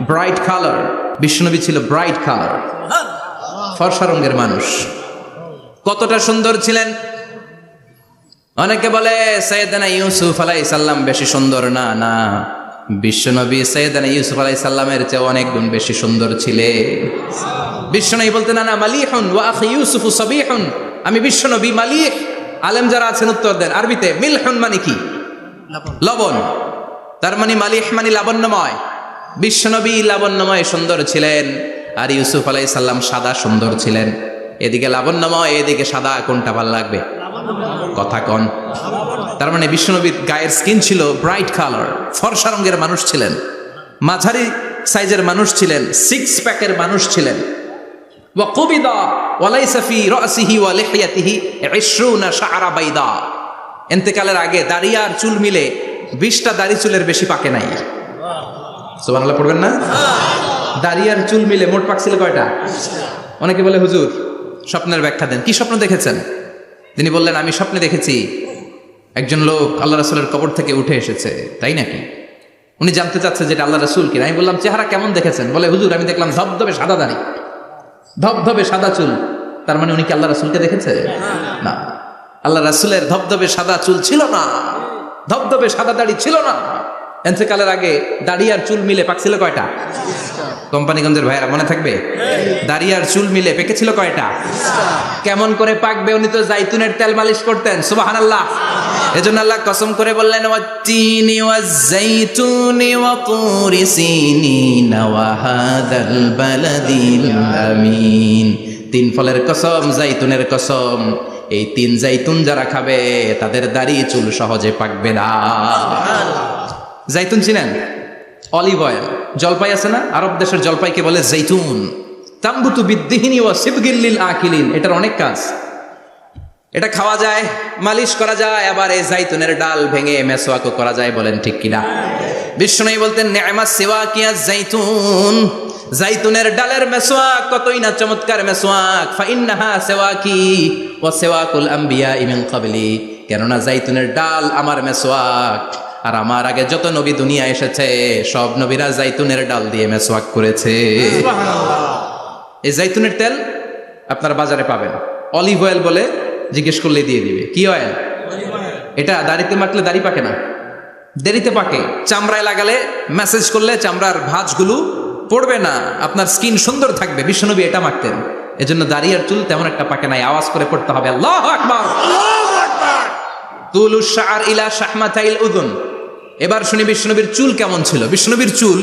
Bright colour. বিশ্বনবী ছিল ব্রাইট কালার, ফর্সা রঙের মানুষ। কতটা সুন্দর ছিলেন! অনেকে বলে সাইয়েদনা ইউসুফ আলাইহিস সালাম বেশি সুন্দর। না না, বিশ্বনবী সাইয়েদনা ইউসুফ আলাইহিস সালামের চেয়ে অনেক গুণ বেশি সুন্দর ছিলেন। বিশ্বনবী বলতেন আনা মালিহুন ওয়া আখি ইউসুফু সাবিহুন। আমি বিশ্বনবী মালিহ। আলেম যারা আছেন উত্তর দেন আরবিতে। মিলহুন মানে কি? লবণ। তার মানে মালিহ মানে লাবণ্যময়। বিশ্বনবী লাবণ্যময় সুন্দর ছিলেন, আর ইউসুফ আলাইহিস সালাম সাদা সুন্দর ছিলেন। এদিকে লাবণ্যময়, এদিকে সাদা, কোনটা ভালো লাগবে? কথা কন। তার মানে বিশ্বনবীর গায়ের স্কিন ছিল ব্রাইট কালার, ফর্সা রঙের মানুষ ছিলেন, মাঝারি সাইজের মানুষ ছিলেন, সিক্স প্যাকের মানুষ ছিলেন। ওয়া কুবিদা ওয়া লাইসা ফি রাসিহি ওয়া লিহিয়াতিহি 20 শাআরা বাইদা। ইন্তেকালের আগে দাড়ি আর চুল মিলে 20টা দাড়ি চুলের বেশি পাকে নাই। সুবহানাল্লাহ পড়বেন না? দাড়ি আর চুল মিলে মোট পাকছিল কয়টা? অনেকে বলে হুজুর স্বপ্নের ব্যাখ্যা দেন, কি স্বপ্ন দেখেছেন? তিনি বললেন, আমি স্বপ্নে দেখেছি একজন লোক আল্লাহ রাসূলের কবর থেকে উঠে এসেছে। তাই নাকি? উনি জানতে চাচ্ছে যেটা আল্লাহ রাসূল কিনা। আমি বললাম, চেহারা কেমন দেখেছেন? বলে, হুজুর আমি দেখলাম ধবধবে সাদা দাড়ি, ধবধবে সাদা চুল। তার মানে উনি কি আল্লাহ রাসূলকে দেখেছে? না, আল্লাহ রাসূলের ধবধবে সাদা চুল ছিল না, ধবধবে সাদা দাড়ি ছিল না। ইন্তেকালের আগে দাড়ি আর চুল মিলে পাকছিল কয়টা? কোম্পানিগঞ্জের ভাইয়েরা মনে থাকবে? দাড়ি আর চুল মিলে পেকেছিল কয়টা? কেমন করে পাকবে? উনি তো জাইতুনের তেল মালিশ করতেন। সুবহানাল্লাহ। এজন্য আল্লাহ কসম করে বললেন, ওয়াত-তিনি ওয়াজ-জাইতুনি ওয়া তুরি সিনিন ওয়া হাদাল বালাদিল আমিন। তিন ফলের কসম, জাইতুনের কসম। এই তিন জাইতুন যারা খাবে তাদের দাড়ি চুল সহজে পাকবে না। জাইতুন চিনেন? Olive oil. জলপাই আছে না, আরব দেশের জলপাইকে বলে জাইতুন। তামবুতু বিদ্দিহিনি ওয়া সিবগিল লিল আকিলিন। এটার অনেক কাজ। এটা খাওয়া যায়, মালিশ করা যায়, আবার এই জাইতুনের ডাল ভেঙে মেসওয়াকও করা যায়। বলেন ঠিক কিনা? বিষ্ণু বলতেন, নি'মাস সিওয়াকিয়া জাইতুন। জাইতুনের ডালের মেসওয়াক কতই না চমৎকার মেসওয়াক। ফাইন্নাহা সিওয়াকি ওয়া সিওয়াকুল আম্বিয়া মিন ক্বাবলি। কেননা জাইতুনের ডাল আমার মেসওয়াক, আর আমার আগে যত নবী দুনিয়া এসেছে সব নবীরা জাইতুনের ডাল দিয়ে মেসওয়াক করেছে। এই জাইতুনের তেল আপনারা বাজারে পাবেন। অলিভ অয়েল বলে জিজ্ঞেস করলে দিয়ে দিবে। কি অয়েল? এটা দাড়িতে মাখলে দাড়ি পাকে না, দেরিতে পাকে। চামড়ায় লাগালে ম্যাসেজ করলে চামড়ার ভাঁজগুলো পড়বে না, আপনার স্কিন সুন্দর থাকবে। বিশ্বনবী এটা মাখতেন, এজন্য দাড়ি আর চুল তেমন একটা পাকে নাই। আওয়াজ করে পড়তে হবে আল্লাহু আকবার। তুলুশ শাআর ইলা শাহমাতাইল উযুন। এবার শুনি বিশ্বনবীর চুল কেমন ছিল। বিশ্বনবীর চুল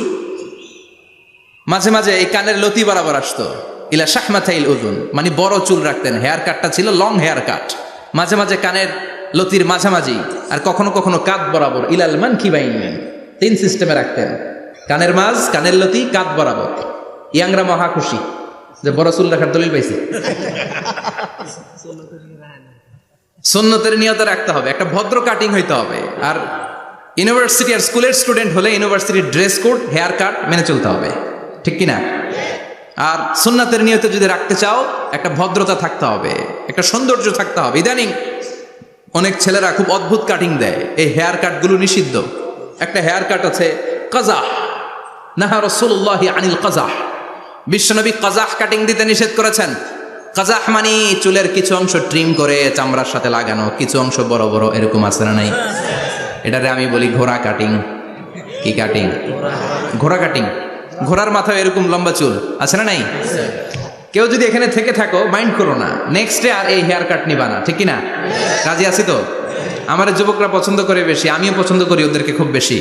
মাঝে মাঝে এই কানের লতি বরাবর আসতো। ইলা শাহমাতাইল উযুন মানে বড় চুল রাখতেন। হেয়ার কাটটা ছিল লং হেয়ার কাট, মাঝে মাঝে কানের লতির মাঝামাঝি, আর কখনো কখনো কাঁধ বরাবর। ইলাল মানকিবাইন, তিন সিস্টেমে রাখতেন। কানের মাঝ, কানের লতি, কাঁধ বরাবর। ইয়াংরা মহা খুশি যে বড় চুল রাখার দলিল পাইছে। সুন্নতের নিয়তে রাখতে হবে, একটা ভদ্র কাটিং হইতে হবে। আর ইউনিভার্সিটি আর স্কুলের স্টুডেন্ট হলে ইউনিভার্সিটির ড্রেস কোড, হেয়ার কাট মেনে চলতে হবে, ঠিক কিনা? আর সুন্নাতের নিয়তে যদি রাখতে চাও, একটা ভদ্রতা থাকতে হবে, একটা সৌন্দর্য থাকতে হবে। ইদানিং অনেক ছেলেরা খুব অদ্ভুত কাটিং দেয়, এই হেয়ার কাটগুলো নিষিদ্ধ। একটা হেয়ার কাট আছে কাজাহ, নাহা রাসূলুল্লাহি আনিল কাজাহ। বিশ্বনবী কাজাহ কাটিং দিতে নিষেধ করেছেন। কাজাহ মানে চুলের কিছু অংশ ট্রিম করে চামড়ার সাথে লাগানো, কিছু অংশ বড় বড়, এরকম আছে না নাই? এটারে আমি বলি ঘোড়া কাটিং। কি কাটিং? ঘোড়া কাটিং। ঘোড়ার মাথায় এরকম লম্বা চুল আছে না নাই? কেউ যদি এখানে থেকে থাকো, মাইন্ড করো না, নেক্সট ডে আর এই হেয়ার কাট নিবা না, ঠিক কিনা? রাজি আছি তো? আমার যুবকরা পছন্দ করে বেশি, আমিও পছন্দ করি ওদেরকে খুব বেশি।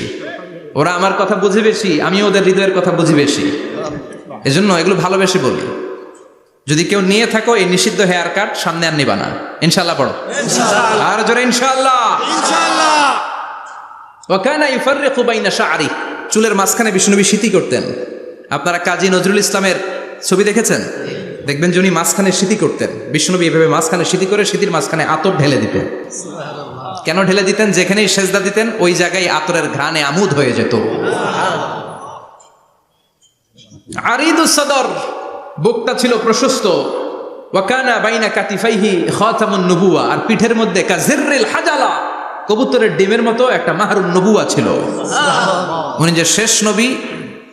ওরা আমার কথা বুঝে বেশি, আমিও ওদের হৃদয়ের কথা বুঝি বেশি, এজন্য এগুলো ভালোবেসে বলি। যদি কেউ নিয়ে থাকো এই নিষিদ্ধ হেয়ার কাট, সামনে আর নিবা না, ইনশাআল্লাহ পড়ো। আর জোরে ইনশাআল্লাহ। ওয়া কানা ইউফাররিকু বাইনা শা'রি। চুলের মাঝখানে বিষ্ণুনবী সিঁথি করতেন। আপনারা কাজী নজরুল ইসলামের ছবি দেখেছেন? দেখবেন যে উনি মাঝখানে সিঁথি করতেন। বিষ্ণুনবী এভাবে মাঝখানে সিঁথি করে সিঁথির মাঝখানে আতর ঢেলে দিতেন। কেন ঢেলে দিতেন? যেখানেই সেজদা দিতেন ওই জায়গায় আতরের ঘ্রাণে আমোদ হয়ে যেত। আরিদুস সাদর, বুকটা ছিল প্রশস্ত। ওয়া কানা বাইনা কাতিফাইহি খাতামুন নবুওয়া, আর পিঠের মধ্যে কাজিররিল হাজালা, কবুতরের ডিমের মতো একটা মাহরুন নবুওয়া ছিল। উনি যে শেষ নবী,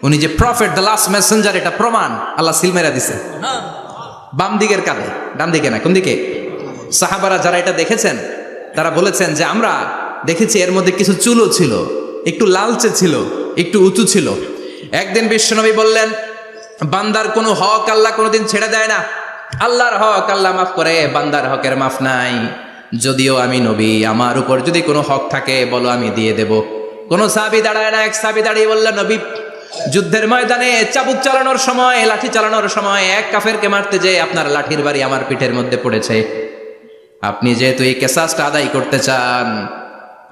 উনি যে প্রফেট, দ্য লাস্ট মেসেঞ্জার, এটা প্রমাণ আল্লাহ সিল মেরা দিছে। বাম দিকের কাঁধে, ডান দিকে না। কোন দিকে? সাহাবারা যারা এটা দেখেছেন তারা বলেছেন যে আমরা দেখেছি এর মধ্যে কিছু চুলও ছিল, একটু লালচে ছিল, একটু উঁচু ছিল। একদিন বিশ্বনবী বললেন, বান্দার কোনো হক আল্লাহ কোনোদিন ছেড়ে দেয় না। আল্লাহর হক আল্লাহ মাফ করে, বান্দার হকের মাফ নাই। যদিও আমি নবী, আমার উপর যদি কোনো হক থাকে বলো, আমি দিয়ে দেব। কোন সাহাবী দাঁড়ায় না, এক সাহাবী দাঁড়িয়ে বললেন, নবী যুদ্ধের ময়দানে চাবুক চালানোর সময়, লাঠি চালানোর সময় এক কাফেরকে মারতে যেয়ে আপনার লাঠির বাড়ি আমার পিঠের মধ্যে পড়েছে। আপনি যেহেতু এই কেসাসটা আদায় করতে চান,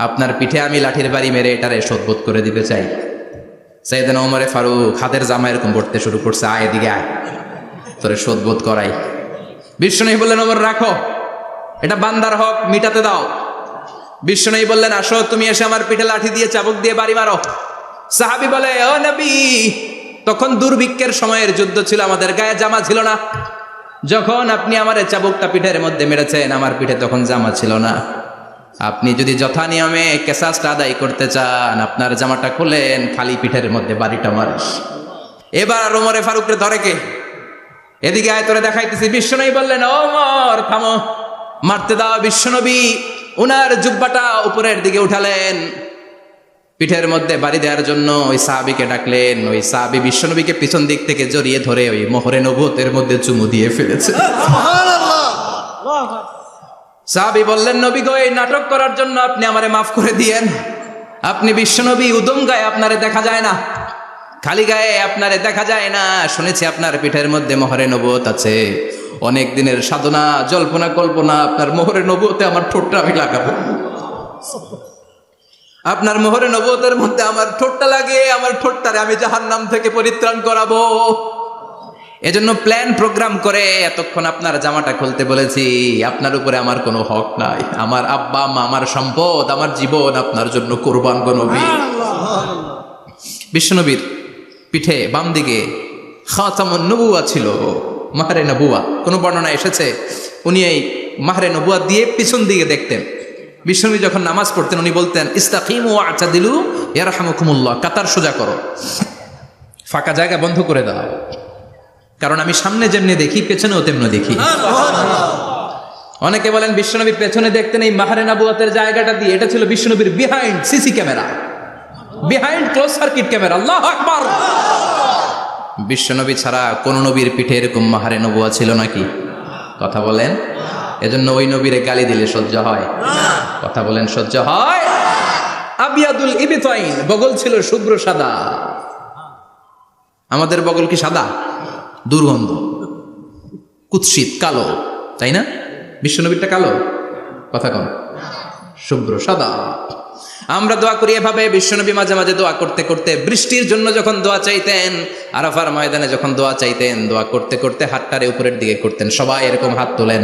আপনার পিঠে আমি লাঠির বাড়ি মেরে এটারে শোধবোধ করে দিতে চাই। সাইয়েদনা ওমরে ফারুক হাতের জামা এরকম পড়তে শুরু করছে, আয় এদিকে আয়, তোরে শোধবোধ করাই। বিশ্বনবী বললেন, ওমর রাখো, এটা বান্দার হক, মিটাতে দাও। বিশ্বনবী বললেন, আসো তুমি এসে আমার পিঠে লাঠি দিয়ে চাবুক দিয়ে বাড়ি মারো। সাহাবী বলে, ও নবী, তখন দুর্ভিক্ষের সময়ের যুদ্ধ ছিল, আমাদের গায়ে জামা ছিল না। যখন আপনি আমার চাবুকটা পিঠের মধ্যে মেরেছেন, আমার পিঠে তখন জামা ছিল না। আপনি যদি যথা নিয়মে কেসাসটা আদায় করতে চান, আপনার জামাটা খুলেন, খালি পিঠের মধ্যে বাড়িটা মারিস। এবার ওমরে ফারুককে ধরে কে? এদিকে আয়, তোরে দেখাইতেছি। বিশ্বনবী বললেন, ওমর থামো, মারতে দাও। বিশ্বনবী উনার জুব্বাটা উপরের দিকে উঠালেন, পিঠের মধ্যে বাড়ি দেওয়ার জন্য ওই সাহাবীকে ডাকলেন। ওই সাহাবী বিশ্বনবীকে পিছন দিক থেকে জড়িয়ে ধরে ওই মোহরে নবুয়তের মধ্যে চুমু দিয়ে ফেলেছে। সাহাবী বললেন, নবী গো, এই নাটক করার জন্য আপনি আমারে মাফ করে দিয়েন। আপনি বিশ্বনবী, উদম গায়ে আপনারে দেখা যায় না, খালি গায়ে আপনারে দেখা যায় না। শুনেছি আপনার পিঠের মধ্যে মোহরে নবুয়ত আছে, অনেক দিনের সাধনা, জল্পনা কল্পনা, আপনার মোহরে নবুয়তে আমার ঠোঁটটা আমি লাগাবো। আপনার মোহরে নবুয়তের মধ্যে আমার ঠোঁটটা লাগিয়ে আমার ঠোঁটটারে আমি জাহান্নাম থেকে পরিত্রাণ করাবো। এজন্য প্ল্যান প্রোগ্রাম করে এতক্ষণ আপনার জামাটা খুলতে বলেছি। আপনার উপরে আমার কোনো হক নাই, আমার আব্বা মা, আমার সম্পদ, আমার জীবন আপনার জন্য কোরবান গো নবী। বিশ্বনবীর পিঠে বাম দিকে খাতামুন নবুয়া ছিল, মাহরে নবুয়া। কোন বর্ণনা এসেছে উনি এই মাহরে নবুয়া দিয়ে পিছন দিকে দেখতেন। বিশ্বনবী যখন নামাজ পড়তেন উনি বলতেন, ইস্তাকিমু ওয়া'তাদিলু ইয়ারহামুকুমুল্লাহ, কাতার সোজা করো, ফাঁকা জায়গা বন্ধ করে দাও, কারণ আমি সামনে যেমনি দেখি পেছনেও তেমনি দেখি। অনেকে বলেন বিশ্বনবী পেছনে দেখতেন এই মাহরে নবুয়াতের জায়গাটা দিয়ে, এটা ছিল বিশ্বনবীর behind CC camera, behind close circuit camera. আল্লাহু আকবার। বিশ্বনবী ছাড়া কোন নবীর পিঠে এরকম মাহরে নবুয়া ছিল নাকি? কথা বলেন। এজন্য ওই নবীরে গালি দিলে সহ্য হয়? কথা বলেন, সহ্য হয়? আবিয়াদুল ইবতাইন, বগল ছিল শুভ্র সাদা। আমাদের বগল কি সাদা? দুর্গন্ধ, কুৎসিত, কালো, তাই না? বিশ্বনবীরটা কালো? কথা কন, শুভ্র সাদা। আমরা দোয়া করি এভাবে। বিশ্বনবী মাঝে মাঝে দোয়া করতে করতে, বৃষ্টির জন্য যখন দোয়া চাইতেন, আরাফার ময়দানে যখন দোয়া চাইতেন, দোয়া করতে করতে হাতটারে উপরের দিকে করতেন। সবাই এরকম হাত তোলেন,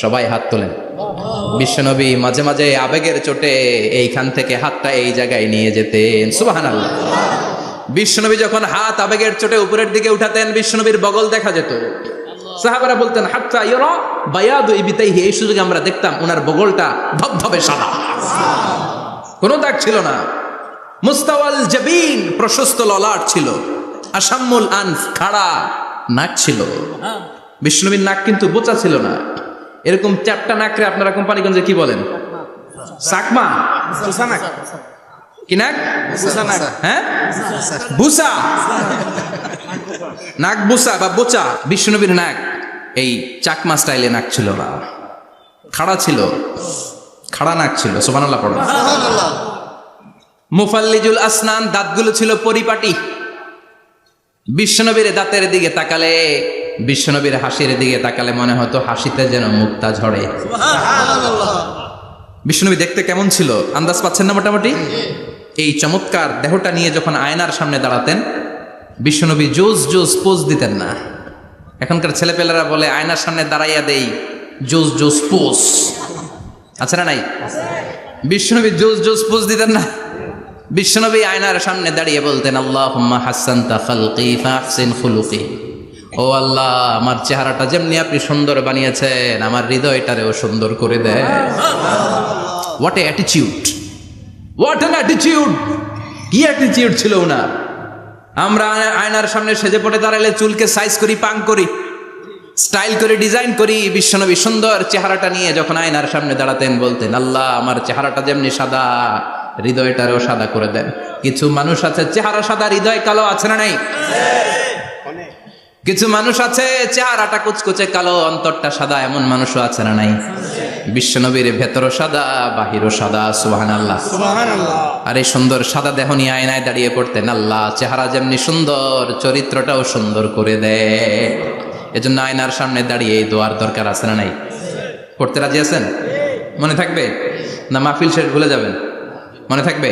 সবাই হাত তোলেন। বিশ্বনবী মাঝে মাঝে আবেগের চোটে এইখান থেকে হাতটা এই জায়গায় নিয়ে যেতেন। সুবহানাল্লাহ। বিশ্বনবী যখন হাত আবেগের চোটে উপরের দিকে উঠাতেন, বিশ্বনবীর বগল দেখা যেত। সাহাবারা বলতেন, হাত্তা ইয়ারা বায়াদু ইবতাইহি, এই সুযোগে আমরা দেখতাম ওনার বগলটা ধবধবে সাদা, কোনো দাগ ছিল না। মুস্তাওয়াল জাবিন, প্রশস্ত ললাট ছিল। আসাম্মুল আনফ, খাড়া নাক ছিল। বিষ্ণুবীর নাক কিন্তু বোচা ছিল না, এরকম চারটা নাকরে আপনারা কোম্পানিগঞ্জে কি বলেন? চাকমা, কি নাক? হ্যাঁ, বুসা, নাক বুসা বা বোচা। বিষ্ণুবীর নাক এই চাকমা স্টাইলে নাক ছিল না, খাড়া ছিল, খাড়া নাক ছিল। সুবহানাল্লাহ পড়ো। মুফাল্লিজুল আসনান, দাঁতগুলো ছিল পরিপাটি। বিশ্বনবীর দাঁতের দিকে তাকালে, বিশ্বনবীর হাসির দিকে তাকালে মনে হতো হাসিতে যেন মুক্তা ঝরে। বিশ্বনবী দেখতে কেমন ছিল আন্দাজ পাচ্ছেন না মোটামুটি? এই চমৎকার দেহটা নিয়ে যখন আয়নার সামনে দাঁড়াতেন, বিশ্বনবী জোস জোস পোজ দিতেন না। এখনকার ছেলেপেলেরা বলে আয়নার সামনে দাঁড়াইয়া দেই জোস জোস পোজ, আছে না নাই? বিশ্বনবী জোস জোস পোজ দিতেন না। বিশ্বনবী আয়নার সামনে দাঁড়িয়ে বলতেন, আল্লাহুম্মা হাসানতা খালকি ফাহসিন খুলুকি, ও আল্লাহ, আমার চেহারাটা যেমনি আপনি সুন্দর বানিয়েছেন, আমার হৃদয়টারেও সুন্দর করে দেন। What a attitude, what an attitude! কি অ্যাটিটিউড ছিল ওনার! আমরা আয়নার সামনে সেজে পড়ে দাঁড়ালে চুলকে সাইজ করি, পাং করি, স্টাইল করে, ডিজাইন করি। বিশ্বনবী সুন্দর চেহারাটা নিয়ে যখন আয়নার সামনে দাঁড়াতেন বলতেন, আল্লাহ, আমার চেহারাটা যেমনি সাদা, হৃদয়টারেও সাদা করে দেন। কিছু মানুষ আছে চেহারা সাদা, হৃদয় কালো, আছে না নাই? কিছু মানুষ আছে চেহারাটা কুচকুচে কালো, অন্তরটা সাদা, এমন মানুষও আছে না নাই? বিশ্বনবীর ভেতরও সাদা বাহিরও সাদা, সুবহানাল্লাহ। আর এই সুন্দর সাদা দেহ নিয়ে আয়নায় দাঁড়িয়ে পড়তেন, আল্লাহ চেহারা যেমনি সুন্দর চরিত্রটাও সুন্দর করে দেয়। এজন্য আয়নার সামনে দাঁড়িয়ে এই দোয়ার দরকার আছে না নাই? পড়তে রাজি আছেন? মনে থাকবে না মাহফিল শেষ ভুলে যাবেন? মনে থাকবে?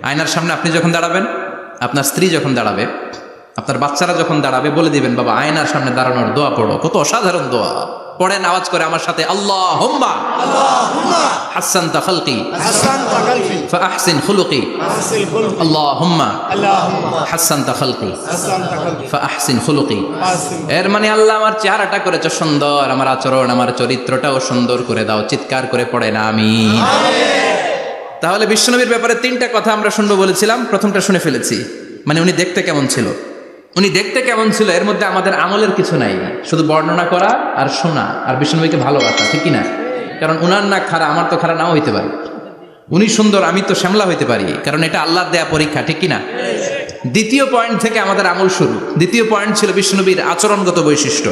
আয়নার সামনে আপনি যখন দাঁড়াবেন, আপনার স্ত্রী যখন দাঁড়াবে, আপনার বাচ্চারা যখন দাঁড়াবে, বলে দিবেন বাবা আয়নার সামনে দাঁড়ানোর দোয়া পড়ো। কত অসাধারণ দোয়া! পড়েন আওয়াজ করে আমার সাথে, আল্লাহুম্মা হাসানতা খালকি ফাআহসিন খুলুকি, আল্লাহুম্মা হাসানতা খালকি ফাআহসিন খুলুকি। এর মানে আল্লাহ আমার চেহারাটা করেছো সুন্দর, আমার আচরণ আমার চরিত্রটাও সুন্দর করে দাও। চিৎকার করে পড়ে না আমিন। তাহলে বিশ্বনবীর ব্যাপারে 3টা কথা আমরা শুনবো বলেছিলাম, প্রথমটা শুনে ফেলেছি। মানে উনি দেখতে কেমন ছিল, উনি দেখতে কেমন ছিল, এর মধ্যে আমাদের আমলের কিছু নাই, শুধু বর্ণনা করা আর শোনা আর বিশ্বনবীকে ভালোবাসা, ঠিক কিনা? কারণ উনার না খাড়া, আমার তো খাড়া নাও হইতে পারে। উনি সুন্দর, আমি তো শ্যামলা হইতে পারি, কারণ এটা আল্লাহর দেয়া পরীক্ষা, ঠিক কিনা? দ্বিতীয় পয়েন্ট থেকে আমাদের আমল শুরু। দ্বিতীয় পয়েন্ট ছিল বিশ্বনবীর আচরণগত বৈশিষ্ট্য।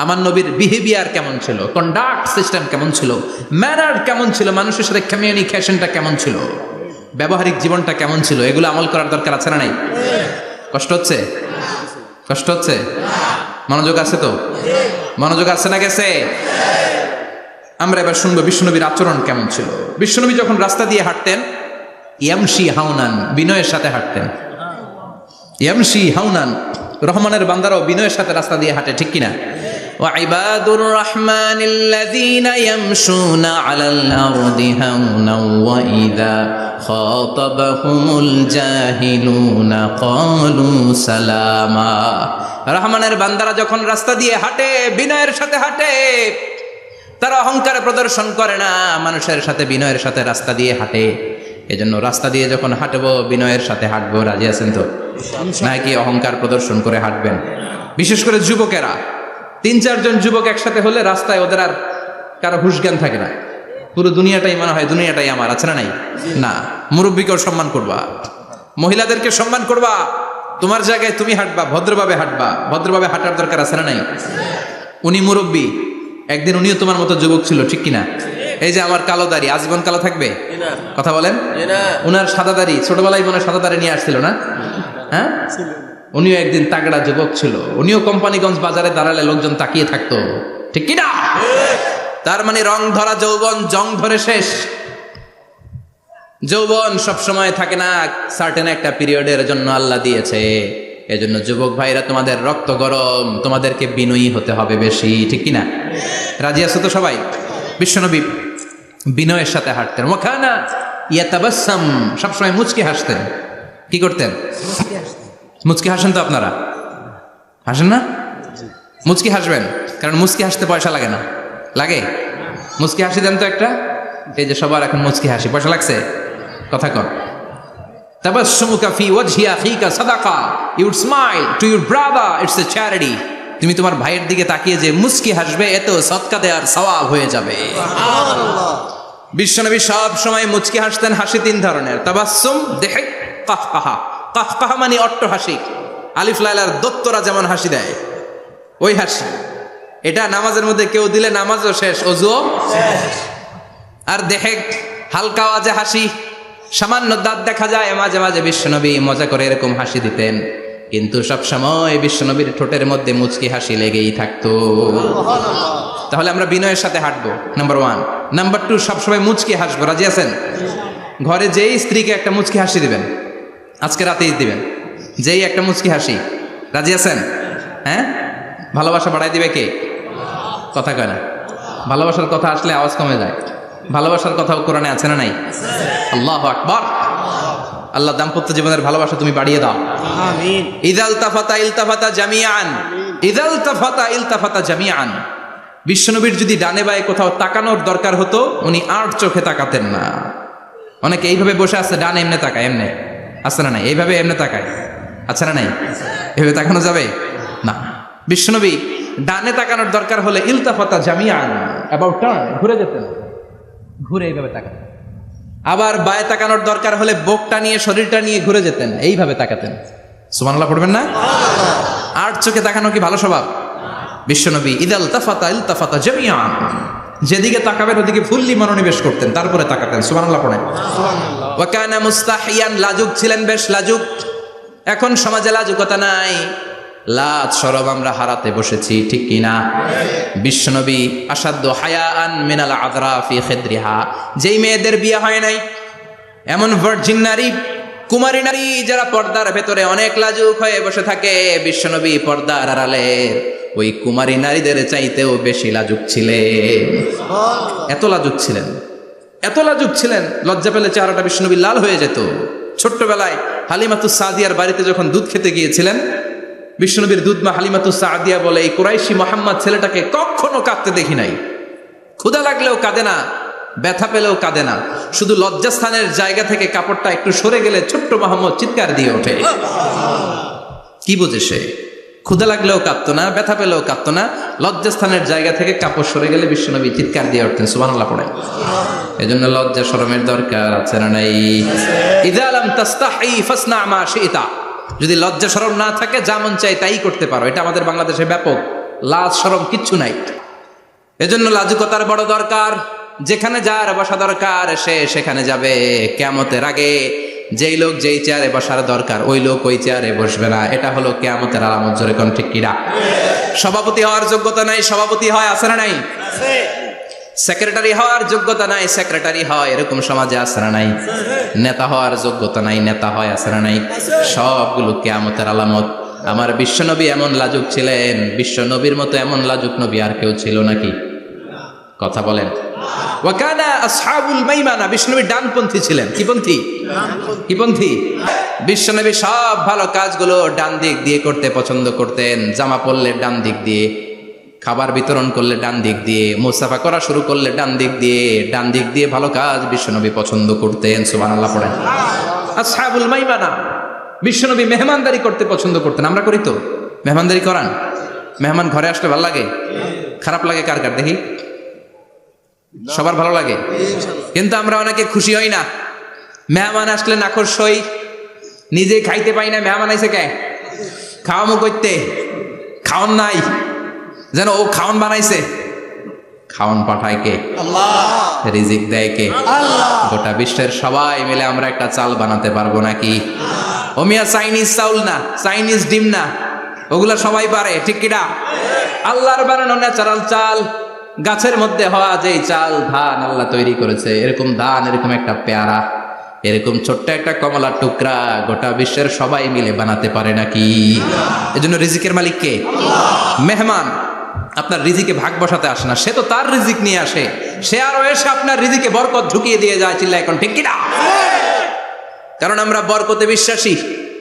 আমার নবীর বিহেভিয়ার কেমন ছিল, কন্ডাক্ট সিস্টেম কেমন ছিল, ম্যানার কেমন ছিল, মানুষের সাথে কমিউনিকেশনটা কেমন ছিল, ব্যবহারিক জীবনটা কেমন ছিল, এগুলো আমল করার দরকার আছে না নাই? কষ্ট হচ্ছে? কষ্ট হচ্ছে? মনোযোগ আছে তো? মনোযোগ আছে না গেছে? আমরা এবার শুনবো বিশ্বনবীর আচরণ কেমন ছিল। বিশ্বনবী যখন রাস্তা দিয়ে হাঁটতেন, ইয়ামশি হাউনান, বিনয়ের সাথে হাঁটতেন। ইয়ামশি হাউনান, রহমানের বান্দারাও বিনয়ের সাথে রাস্তা দিয়ে হাঁটে, ঠিক কিনা? وعباد الرحمن الذين يمشون على الأرض هونا وإذا خاطبهم الجاهلون قالوا سلاما। রহমানের বান্দারা যখন রাস্তা দিয়ে হাঁটে, বিনয়ের সাথে হাঁটে, তারা অহংকার প্রদর্শন করে না, মানুষের সাথে বিনয়ের সাথে রাস্তা দিয়ে হাঁটে। এজন্য রাস্তা দিয়ে যখন হাঁটবো বিনয়ের সাথে হাঁটবো। রাজি আছেন তো? নাকি অহংকার প্রদর্শন করে হাঁটবেন? বিশেষ করে যুবকেরা, 3-4 জন যুবক একসাথে হলে রাস্তায় ওদের আর কারো হুঁশ জ্ঞান থাকে না, পুরো দুনিয়াটাই মনে হয় দুনিয়াটাই আমার, আছে না নাই? না, মুরব্বীকেও সম্মান করবা, মহিলাদেরকে সম্মান করবা, তোমার জায়গায় তুমি হাঁটবা, ভদ্রভাবে হাঁটবা, ভদ্রভাবে হাঁটার দরকার আছে না নাই? উনি মুরব্বী, একদিন উনিও তোমার মতো যুবক ছিল, ঠিক কিনা? এই যে আমার কালো দাড়ি, আজীবন কালো থাকবে? কথা বলেন। উনার সাদা দাড়ি, ছোটবেলায় মনে সাদা দাড়ি নিয়ে আসছিল না? হ্যাঁ, উনিও একদিন তাগড়া যুবক ছিল, উনিও কোম্পানিগঞ্জ বাজারে দাঁড়ালে লোকজন তাকিয়ে থাকতো, ঠিক কিনা? তার মানে রং ধরা যৌবন জং ধরে শেষ। যৌবন সব সময় থাকে না, সার্টেন একটা পিরিয়ডের জন্য আল্লাহ দিয়েছে। এজন্য যুবক ভাইরা, তোমাদের রক্ত গরম, তোমাদেরকে বিনয়ী হতে হবে বেশি, ঠিক কিনা? রাজি আছো তো সবাই? বিশ্বনবী বিনয়ের সাথে হাঁটতেন। ওয়াকানা ইয়াতাবাসসাম, সবসময় মুচকি হাসতেন। কি করতেন? মুচকি হাসেন তো আপনারা? হাসেন না? মুচকি হাসবেন, কারণ মুচকি হাসতে পয়সা লাগে না। লাগে? মুচকি হাসি দেন তো একটা। এই যে সবার এখন মুচকি হাসি, পয়সা লাগছে? কথা কর। তাবাসসুমুকা ফি ওয়াজহি আখিকা সাদাকা, you would smile to your brother, it's a charity. তুমি তোমার ভাইয়ের দিকে তাকিয়ে যে মুচকি হাসবে, এত সদকা দেওয়ার সওয়াব হয়ে যাবে। বিশ্বনবী সব সময় মুচকি হাসতেন। হাসি 3 ধরনের, তাবাসসুম, দিহক, কাহকাহা। কাহকাহা মানে অট্ট হাসি, আলিফ লাইলার দত্তরা যেমন হাসি দেয় ওই হাসি। এটা নামাজের মধ্যে কেউ দিলে নামাজও শেষ, ওযুও শেষ। আর দিহক, হালকা আওয়াজে হাসি, সামান্য দাঁত দেখা যায় মাঝে মাঝে। বিশ্বনবী মজা করে এরকম হাসি দিতেন, কিন্তু সব সময় বিশ্বনবীর ঠোঁটের মধ্যে মুচকি হাসি লেগেই থাকতো। তাহলে আমরা বিনয়ের সাথে হাঁটবো, নাম্বার 1। নাম্বার 2, সবসময় মুচকি হাসবো। রাজি আছেন? ঘরে যেই স্ত্রীকে একটা মুচকি হাসি দিবেন, আজকে রাতেই দিবেন, যেই একটা মুচকি হাসি। রাজি আছেন? হ্যাঁ, ভালোবাসা বাড়াই দিবে কে? কথা কয় না। ভালোবাসার কথা আসলে আওয়াজ কমে যায়। ভালোবাসার কথাও কোরআনে আছে না নাই? আল্লাহু আকবার। আল্লাহ দাম্পত্য জীবনের ভালোবাসা তুমি বাড়িয়ে দাও, আমিন। ইযাল তাফাতা ইলতাফাতা জামিআন, ইযাল তাফাতা ইলতাফাতা জামিআন। বিশ্বনবীর যদি ডানে বায়ে কোথাও তাকানোর দরকার হতো, উনি আর চোখে তাকাতেন না। অনেকে এইভাবে বসে আছে, ডানে এমনে তাকায়, এমনে আছে না নাই? এইভাবে এমনে তাকায়, আছে না নাই? এভাবে তাকানো যাবে না। বিশ্বনবী ডানে তাকানোর দরকার হলে ইলতাফাতা জামিআন, অ্যাবাউট টার্ন, ঘুরে যেতেন, ঘুরে এইভাবে তাকাতেন। আবার বায়ে তাকানোর দরকার হলে বুকটা নিয়ে, শরীরটা নিয়ে ঘুরে যেতেন, এইভাবে তাকাতেন। সুবহানাল্লাহ পড়বেন না? আর চোখে তাকানো কি ভালো স্বভাব? বিশ্বনবী ইদাল তাফাতা ইলতাফাতা জামিআন, যেদিকে তাকাবেন ওদিকে ফুললি মনোনিবেশ করতেন, তারপরে তাকাতেন। সুবহানাল্লাহ পড়েন। ওয়া কানা মুস্তাহিয়ান, লাজুক ছিলেন, বেশ লাজুক। এখন সমাজে লাজুকতা নাই, লাজ শরম আমরা হারাতে বসেছি, ঠিক কি না? বিশ্বনবী আসাদ্দু হায়াআন মিনাল আযরা ফি খিদরিহা, যেই মেয়েদের বিয়ে হয় নাই, এমন ভার্জিন নারী, কুমারী নারী যারা পর্দার ভেতরে অনেক লাজুক হয়ে বসে থাকে, বিশ্বনবী পর্দার আড়ালে ওই কুমারী নারীদের চাইতেও বেশি লাজুক ছিলেন। এত লাজুক ছিলেন, এত লাজুক ছিলেন, লজ্জা পেলে চেহারাটা বিশ্বনবী লাল হয়ে যেত। ছোট্টবেলায় হালিমাতুস সাদিয়ার বাড়িতে যখন দুধ খেতে গিয়েছিলেন, বিশ্বনবীর দুধমা হালিমাতুস সাদিয়া বলে, এই কুরাইশি মোহাম্মদ ছেলেটাকে কখনো কাঁদতে দেখি নাই। ক্ষুধা লাগলেও কাঁদে না, ব্যথা পেলেও কাঁদে না, শুধু লজ্জাস্থানের জায়গা থেকে কাপড়টা একটু সরে গেলে ছোট্ট মোহাম্মদ চিৎকার দিয়ে ওঠে। কি বোঝে সে? ক্ষুধা লাগলেও কাঁদতো না, ব্যথা পেলেও কাঁদতো না, লজ্জাস্থানের জায়গা থেকে কাপড় সরে গেলে বিশ্বনবী চিৎকার দিয়ে উঠতেন। সুবহানাল্লাহ পড়েন। এজন্য লজ্জা শরমের দরকার আছে না নাই? ইযা লাম তাস্তাহি ফাসনা মা শিতা, যদি লজ্জা শরম না থাকে যা মন চাই তাই করতে পারো। এটা আমাদের বাংলাদেশে ব্যাপক, লাজ শরম কিচ্ছু নাই। এজন্য লাজুকতার বড় দরকার। যেখানে যার বসা দরকার সে সেখানে যাবে। কিয়ামতের আগে যেই লোক যেই চেয়ারে বসার দরকার ওই লোক ওই চেয়ারে বসবে না, এটা হলো কিয়ামতের আলামত। জোরে কোন ঠিক কিনা? সভাপতি হওয়ার যোগ্যতা নাই, সভাপতি হয়, আছে না নাই? সেক্রেটারি হওয়ার যোগ্যতা নাই, সেক্রেটারি হয়, এরকম সমাজে আছে না নাই? নেতা হওয়ার যোগ্যতা নাই, নেতা হয়, আছে না নাই? সবগুলো কিয়ামতের আলামত। আমার বিশ্বনবী এমন লাজুক ছিলেন, বিশ্বনবীর মতো এমন লাজুক নবী আর কেউ ছিল নাকি? কথা বলেন। ওয়া কানা আসহাবুল মাইমানা, বিশ্বনবী ডানপন্থী ছিলেন। কি পন্থী? কি পন্থী? বিশ্বনবী সব ভালো কাজগুলো ডান দিক দিয়ে করতে পছন্দ করতেন। জামা পরলে ডান দিক দিয়ে, খাবার বিতরণ করলে ডান দিক দিয়ে, মুসাফা করা শুরু করলে ডান দিক দিয়ে, ডান দিক দিয়ে ভালো কাজ বিশ্বনবী পছন্দ করতেন। সুবহানাল্লাহ পড়েন। আসহাবুল মাইমানা, বিশ্বনবী মেহমানদারি করতে পছন্দ করতেন। আমরা করি তো? মেহমানদারি করান? মেহমান ঘরে আসলে ভালো লাগে? খারাপ লাগে কার কার দেখি? সবার ভালো লাগে, কিন্তু আমরা অনেকে খুশি হই না। মেহমান আসলে নাখোশ হই, নিজে খাইতে পাই না। মেহমান আইছে কে? খাওয়ামো করতে, খাওয়ান নাই, যেন ও খাওয়ান বানাইছে। খাওয়ান পাঠায় কে? আল্লাহ। রিজিক দেয় কে? আল্লাহ। গোটা বিশ্বের সবাই মিলে আমরা একটা চাল বানাতে পারবো নাকি? ও মিয়া চাইনিজ চাউল না, চাইনিজ ডিম না, ওগুলা সবাই পারে, ঠিক কিনা? আল্লাহর বানানো ন্যাচারাল চাল, গাছের মধ্যে হওয়া যেই চাল, ধান আল্লাহ তৈরি করেছে, এরকম ধান, এরকম একটা পেয়ারা, এরকম ছোট্ট একটা কমলার টুকরা গোটা বিশ্বের সবাই মিলে বানাতে পারে নাকি? এজন্য রিজিকের মালিক কে? মেহমান আপনার রিজিকে ভাগ বসাতে আসে না, সে তো তার রিজিক নিয়ে আসে, সে আরো এসে আপনার রিজিকে বরকত ঢুকিয়ে দিয়ে যায়। চিল্লা এখন ঠিক কিনা? কারণ আমরা বরকতে বিশ্বাসী।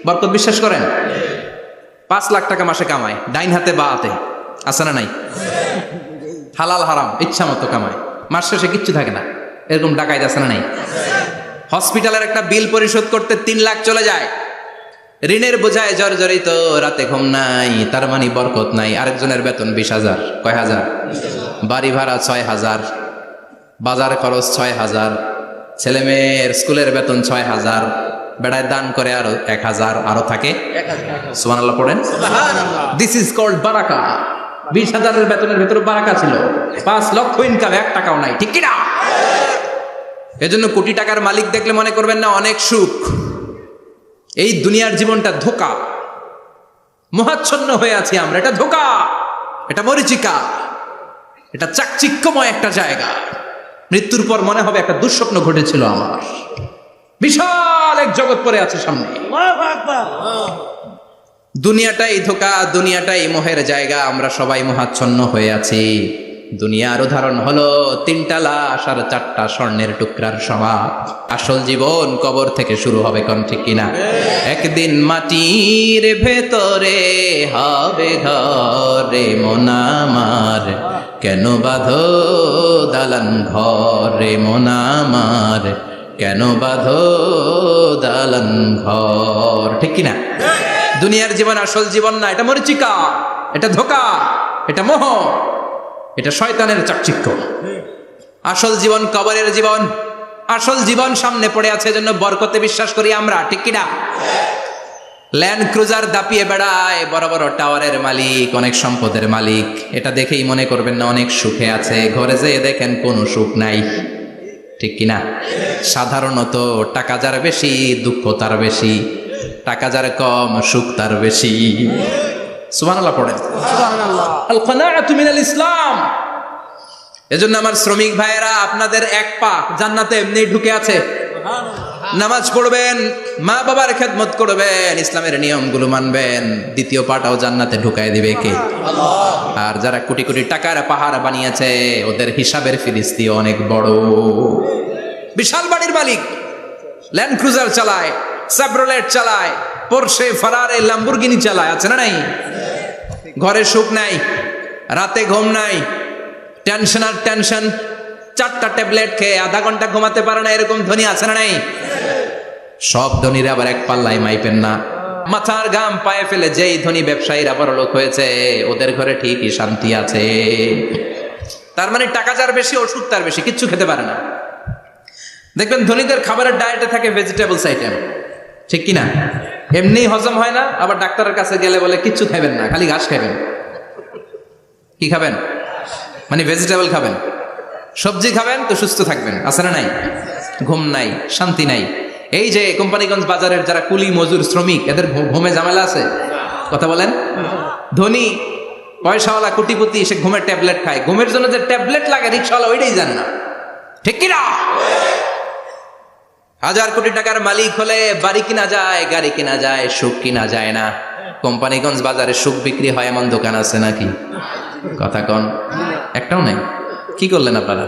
বরকত বিশ্বাস করেন? 5 লাখ টাকা মাসে কামায়, ডাইন হাতে বা হাতে, আছে না নাই? হালাল হারাম ইচ্ছা মতো কামায়, মাস শেষে কিচ্ছু থাকে না, এরকম ডাকাইত আছে না নাই? হসপিটালের একটা বিল পরিশোধ করতে 3 লাখ চলে যায়, ঋণের বোঝায় জর্জরিত, রাতে ঘুম নাই, তার মানে বরকত নাই। আরেকজনের বেতন 20,000, কয় হাজার? বাড়ি ভাড়া 6,000, বাজার খরচ 6,000, ছেলে মেয়ের স্কুলের বেতন 6,000, বেড়ায় দান করে আরো 1,000, আরো থাকে। সুবহানাল্লাহ পড়েন। দিস ইজ কল্ড বারাকা। 20,000-এর বেতনের ভেতরে বারাকা ছিল। 5 লক্ষ ইনকাম, 1 টাকাও নাই, ঠিক কিনা? এজন্য কোটি টাকার মালিক দেখলে মনে করবেন না অনেক সুখ। এই দুনিয়ার জীবনটা ধোঁকা, মোহাচ্ছন্ন হয়ে আছি আমরা। এটা ধোঁকা, এটা মরিচিকা, এটা চাকচিক্যময় একটা জায়গা। মৃত্যুর পর মনে হবে একটা দুঃস্বপ্ন ঘটেছিল আমার, বিশাল এক জগৎ পড়ে আছে সামনে। দুনিয়াটাই ধোঁকা, দুনিয়াটাই মোহের জায়গা, আমরা সবাই মোহাচ্ছন্ন হয়ে আছি। দুনিয়ার উদাহরণ হলো 3টা লাশ আর 4টা স্বর্ণের টুকরার সমান। আসল জীবন কবর থেকে শুরু হবে, কোন ঠিক কিনা? একদিন মাটির ভেতরে হবে ঘরে মন আমার, কেন বাঁধো দালান ঘরে মন আমার, কেন বাঁধো দালান ঘর, ঠিক কিনা? দুনিয়ার জীবন আসল জীবন না, এটা মরিচিকা, এটা ধোঁকা, এটা মোহ, এটা শয়তানের চাকচিক্য। আসল জীবন কবরের জীবন, আসল জীবন সামনে পড়ে আছে। জন্য বরকতে বিশ্বাস করি আমরা, ঠিক কিনা? ল্যান্ড ক্রুজার দাপিয়ে বেড়ায়, বড় বড় টাওয়ারের মালিক, অনেক সম্পদের মালিক। এটা দেখেই মনে করবেন না অনেক সুখে আছে, ঘরে যেয়ে দেখেন কোনো সুখ নাই। ঠিক কিনা? সাধারণত টাকা যার বেশি দুঃখ তার বেশি, টাকা যার কম সুখ তার বেশি। সুবহানাল্লাহ পড়েন। আল কানাআতু মিনাল ইসলাম। এজন্য আমার শ্রমিক ভাইয়েরা, আপনাদের এক পা জান্নাতে এমনি ঢুকে আছে। নামাজ পড়বেন, মা বাবার খেদমত করবেন, ইসলামের নিয়মগুলো মানবেন, দ্বিতীয় পাটাও জান্নাতে ঢুকায় দিবে কে? আর যারা কোটি কোটি টাকার পাহাড় বানিয়েছে, ওদের হিসাবের ফিরিস্তি অনেক বড়। বিশাল বাড়ির মালিক, ল্যান্ড ক্রুজার চালায়, সাবরোলেট চালায়, পোরশে, ফারারে, ল্যাম্বরগিনি চালায়, আছে না নাই? ঘরে সুখ নাই, রাতে ঘুম নাই, টেনশন আর টেনশন। 4টা ট্যাবলেট খেয়ে আধা ঘন্টা ঘুমাতে পারে না, এরকম ধনী আছে না নাই? সব ধনীরা আবার এক পাল্লায় মাইপেন না। মাথার ঘাম পায়ে ফেলে যেই ধনী ব্যবসায়ীরা বড়লোক হয়েছে, ওদের ঘরে ঠিকই শান্তি আছে। তার মানে টাকা যার বেশি ওষুধ তার বেশি, কিচ্ছু খেতে পারে না। দেখবেন ধনীদের খাবারের ডায়েটে থাকে ভেজিটেবলস আইটেম, ঠিক কিনা? এমনি হজম হয় না, আবার ডাক্তারের কাছে গেলে বলে কিচ্ছু খাবেন না, খালি ঘাস খাবেন। কি খাবেন? মানে ভেজিটেবল খাবেন, সবজি খাবেন তো সুস্থ থাকবেন, আছে না নাই? ঘুম নাই, শান্তি নাই। এই যে কোম্পানিগঞ্জ বাজারের যারা কুলি মজুর শ্রমিক, এদের ঘুমে ঝামেলা আছে? কথা বলেন। ধনী পয়সাওয়ালা কোটিপতি, সে ঘুমের ট্যাবলেট খায়। ঘুমের জন্য যে ট্যাবলেট লাগে রিক্সাওয়ালা ওইটাই জানে না, ঠিক কিনা? হাজার কোটি টাকার মালিক হলে বাড়ি কিনা যায়, গাড়ি কিনা যায়, সুখ কিনা যায় না। কোম্পানিগঞ্জ বাজারে সুখ বিক্রি হয় এমন দোকান আছে নাকি? কথা কন, একটাও নাই। কি করলেন আপনারা?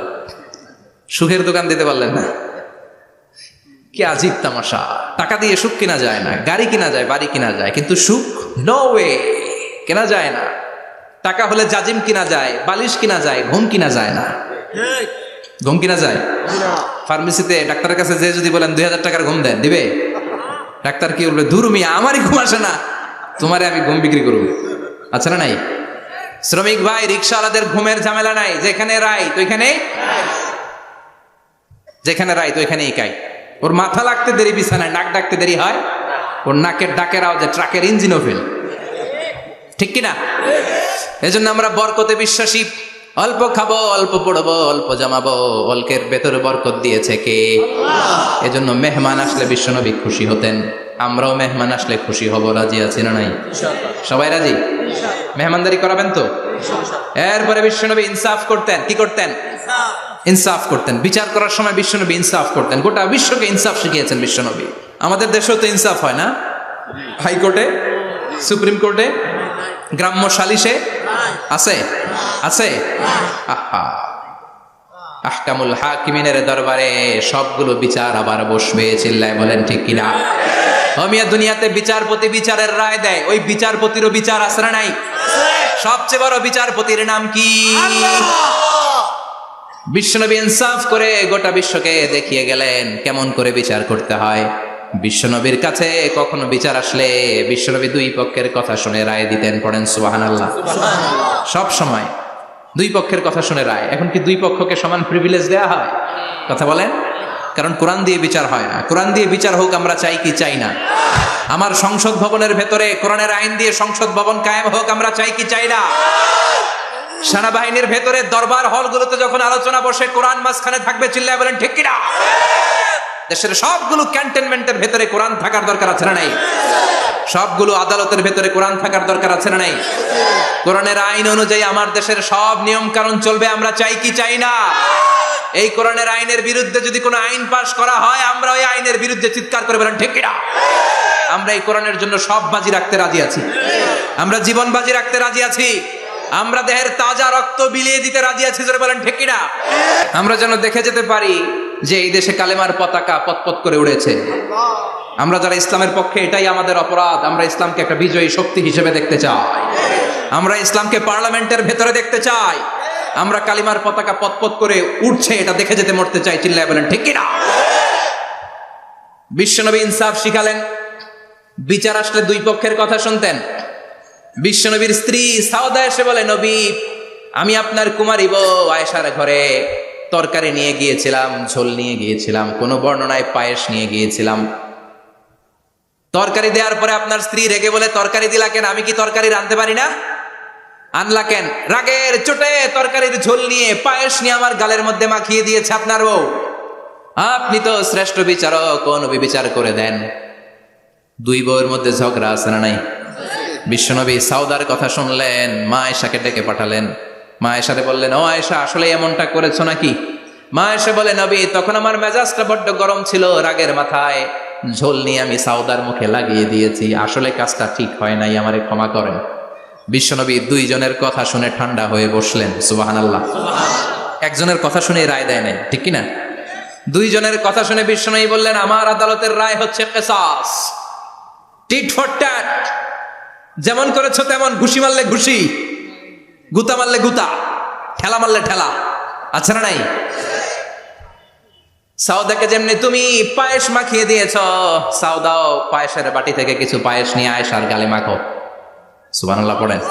সুখের দোকান দিতে পারলেন না? কি আজীব তামাশা! টাকা দিয়ে সুখ কিনা যায় না, গাড়ি কিনা যায়, বাড়ি কিনা যায়, কিন্তু সুখ নো ওয়ে, কেনা যায় না। টাকা হলে জাজিম কিনা যায়, বালিশ কিনা যায়, ঘুম কিনা যায় না। ঘুম কিনা যায়? ফার্মেসিতে ডাক্তারের কাছে যে যদি বলেন 2000 টাকার ঘুম দেন, দিবে? ডাক্তার কি বলবে? দূর মিয়া, আমারই ঘুম আসে না, তোমারে আমি ঘুম বিক্রি করবো। আচ্ছা না নাই? শ্রমিক ভাই, রিক্সাওয়ালাদের ঘুমের ঝামেলা নাই। যেখানে রাই তো ওইখানে, যেখানে রাই তো ওইখানেই কাই। ওর মাথা লাগতে দেরি বিছানায়, নাক ডাকতে দেরি হয়, ওর নাকের ডাকের আওয়াজে ট্রাকের ইঞ্জিনও ফেল, ঠিক কিনা? এজন্য আমরা বরকতে বিশ্বাসী। অল্প খাবো, অল্প পড়বো, অল্প জামাবো, অল্পের ভেতরে বরকত দিয়েছে কে? এজন্য মেহমান আসলে বিশ্বনবী খুশি হতেন। আমরাও মেহমান আসলে খুশি হব, রাজি আছি না নাই? সবাই রাজি? মেহমানদারি করাবেন তো? এরপরে বিশ্বনবী ইনসাফ করতেন। কি করতেন? ইনসাফ করতেন। বিচার করার সময় বিশ্বনবী ইনসাফ করতেন। গোটা বিশ্বকে ইনসাফ শিখিয়েছেন বিশ্বনবী। আমাদের দেশেও তো ইনসাফ হয় না? হাইকোর্টে, সুপ্রিম কোর্টে, গ্রাম্য সালিশে আছে? আছে? আহা, আহকামুল হাকিমিনের দরবারে সবগুলো বিচার আবার বসবে। চিল্লায় বলেন ঠিক কিনা? মিয়া, দুনিয়াতে বিচারপতি বিচারের রায় দেয়, ওই বিচারপতিরও বিচার আছে না নাই? সবচেয়ে বড় বিচারপতির নাম কি? বিশ্বনবী ইনসাফ করে গোটা বিশ্বকে দেখিয়ে গেলেন কেমন করে বিচার করতে হয়। বিশ্বনবীর কাছে কখনো বিচার আসলে বিশ্বনবী দুই পক্ষের কথা শুনে রায় দিতেন। পড়েন সুবহানাল্লাহ। সব সময় দুই পক্ষের কথা শুনে রায়। এখন কি দুই পক্ষকে সমান প্রিভিলেজ দেয়া হয়? কথা বলেন। কারণ কোরআন দিয়ে বিচার হয় না। কোরআন দিয়ে বিচার হোক আমরা চাই কি চাই না? আমার সংসদ ভবনের ভেতরে কোরআনের আইন দিয়ে সংসদ ভবন কায়েম হোক আমরা চাই কি চাই না? সেনাবাহিনীর ভেতরে দরবার হলগুলোতে যখন আলোচনা বসে কোরআন মাঝখানে থাকবে, চিল্লায় বলেন ঠিক কিনা? দেশের সবগুলো ক্যান্টনমেন্টের ভেতরে কোরআন থাকার দরকার আছে না নাই? সবগুলো আদালতের ভেতরে কোরআন থাকার দরকার আছে না নাই? কোরআনের আইন অনুযায়ী আমার দেশের সব নিয়ম কানুন চলবে আমরা চাই কি চাই না? এই কোরআনের আইনের বিরুদ্ধে যদি কোনো আইন পাশ করা হয়, আমরা ওই আইনের বিরুদ্ধে চিৎকার করে বলেন ঠিক কিনা? আমরা এই কোরআনের জন্য সব বাজি রাখতে রাজি আছি। আমরা জীবন বাজি রাখতে রাজি আছি। আমরা দেহের তাজা রক্ত বিলিয়ে দিতে রাজি আছি। জোরে বলেন ঠিক কিনা? আমরা যেন দেখে যেতে পারি যে এই দেশে কালেমার পতাকা পতপত করে উড়েছে। আমরা যারা ইসলামের পক্ষে, এটাই আমাদের অপরাধ। আমরা ইসলামকে একটা বিজয়ী শক্তি হিসেবে দেখতে চাই। আমরা ইসলামকে পার্লামেন্টের ভেতরে দেখতে চাই। আমরা কালিমার পতাকা পতপত করে উঠছে, এটা দেখে যেতে মরতে চাই। চিল্লায় বলেন ঠিক কিনা? বিশ্বনবী ইনসাফ শিখালেন। বিচার আসলে দুই পক্ষের কথা শুনতেন। বিশ্বনবীর স্ত্রী সাউদা এসে বলে, নবী, আমি আপনার কুমারী বউ আয়েশার ঘরে তরকারি নিয়ে গিয়েছিলাম, ঝোল নিয়ে গিয়েছিলাম, কোন বর্ণনায় পায়েস নিয়ে গিয়েছিলাম। তরকারি দেওয়ার পরে আপনার স্ত্রী রেগে বলে, তরকারি দিলা কেন? আমি কি তরকারি রাঁধতে পারি না? আনলা কেন? রাগের চোটে তরকারির ঝোল নিয়ে পায়েস নিয়ে আমার গালের মধ্যে মাখিয়ে দিয়েছে আপনার বউ। আপনি তো শ্রেষ্ঠ বিচারক, কোন বিচার করে দেন। দুই বউয়ের মধ্যে ঝগড়া আছে না নাই? বিশ্বনবী সাউদার কথা শুনলেন, মা আয়েশাকে ডেকে পাঠালেন। মা আয়েশারে বললেন, ও আয়েশা, আসলে এমনটা করেছো নাকি? মা আয়েশা বলে, নবী, তখন আমার মেজাজটা বড্ড গরম ছিল, রাগের মাথায় ঝোল নিয়ে আমি সাউদার মুখে লাগিয়ে দিয়েছি, আসলে কাজটা ঠিক হয় নাই, আমারে ক্ষমা করেন। বিশ্বনবী দুইজনের কথা শুনে ঠান্ডা হয়ে বসলেন। সুবহানাল্লাহ। একজনের কথা শুনে রায় দেয় নাই, ঠিক কিনা? দুইজনের কথা শুনে বিশ্বনবী বললেন, আমার আদালতের রায় হচ্ছে কিসাস, টিট ফর ট্যাট। যেমন করেছো তেমন, ঘুষি মারলে ঘুষি, গুতা মারলে গুতা, ঠেলা মারলে ঠেলা, আচ্ছা না নাই? সাউদাকে যেমনি তুমি পায়েস মাখিয়ে দিয়েছ, সাউদাও পায়েসের বাটি থেকে কিছু পায়েস নিয়ে আয়েশার গালে মাখো। সুবহানাল্লাহ পড়েন।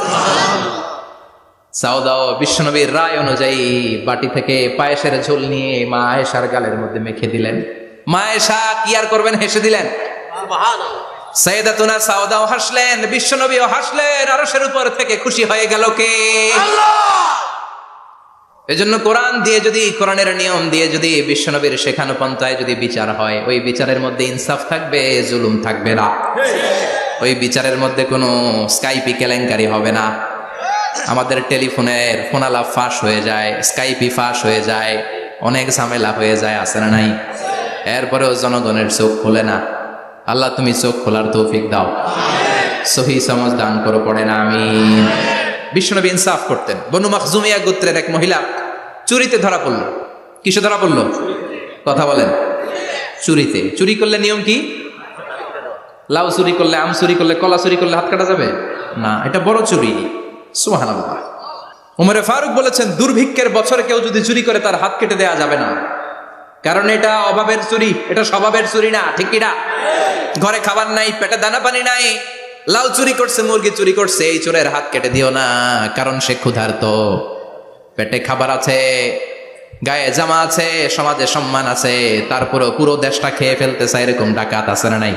সাউদাও বিশ্বনবীর রায় অনুযায়ী বাটি থেকে পায়েসের ঝোল নিয়ে মা আয়েশার গালের মধ্যে মেখে দিলেন। মা আয়েশা কি আর করবেন, হেসে দিলেন। সাইয়েদাতুনা সাউদাও হাসলেন, বিশ্বনবীও হাসলেন। আরশের উপর থেকে খুশি হয়ে গেল কে? আল্লাহ। এজন্য কোরআন দিয়ে যদি, কোরআনের নিয়ম দিয়ে যদি, বিশ্বনবীর শেখানো পন্থায় যদি বিচার হয়, ওই বিচারের মধ্যে ইনসাফ থাকবে, জুলুম থাকবে না। ওই বিচারের মধ্যে কোনো স্কাইপি কেলেঙ্কারি হবে না। আমাদের টেলিফোনের ফোনালাপ ফাঁস হয়ে যায়, স্কাইপি ফাঁস হয়ে যায়, অনেক ঝামেলা হয়ে যায়, আছে না নাই? এরপরেও জনগণের চোখ খোলে না। আল্লাহ তুমি চোখ খোলার তৌফিক দাও, সহি সমঝ দান করো, পড়ে না আমিন। বিশ্বনবী ইনসাফ করতেন। বনু মাখজুমিয়া গোত্রের এক মহিলা চুরিতে ধরা পড়ল। কিসে ধরা পড়ল? কথা বলেন। চুরিতে। চুরি করলে নিয়ম কি? লাউ চুরি করলে, আম চুরি করলে, কলা চুরি করলে হাত কাটা যাবে না, এটা বড় চুরি। সুবহানাল্লাহ। উমরে ফারুক বলেছেন, দুর্ভিক্ষের বছরে কেউ যদি চুরি করে তার হাত কেটে দেওয়া যাবে না, কারণ এটা অভাবের চুরি, এটা স্বভাবের চুরি না, ঠিক কিনা? ঘরে খাবার নাই, পেটে দানা পানি নাই, লাউ চুরি করছে, মুরগি চুরি করছে, এই চোরের হাত কেটে দিও না, কারণ সে ক্ষুধার্ত। পেটে খাবার আছে, গায়ে জামা আছে, সমাজে সম্মান আছে, তারপরে পুরো দেশটা খেয়ে ফেলতেছে, এরকম ডাকাত আছে না নাই?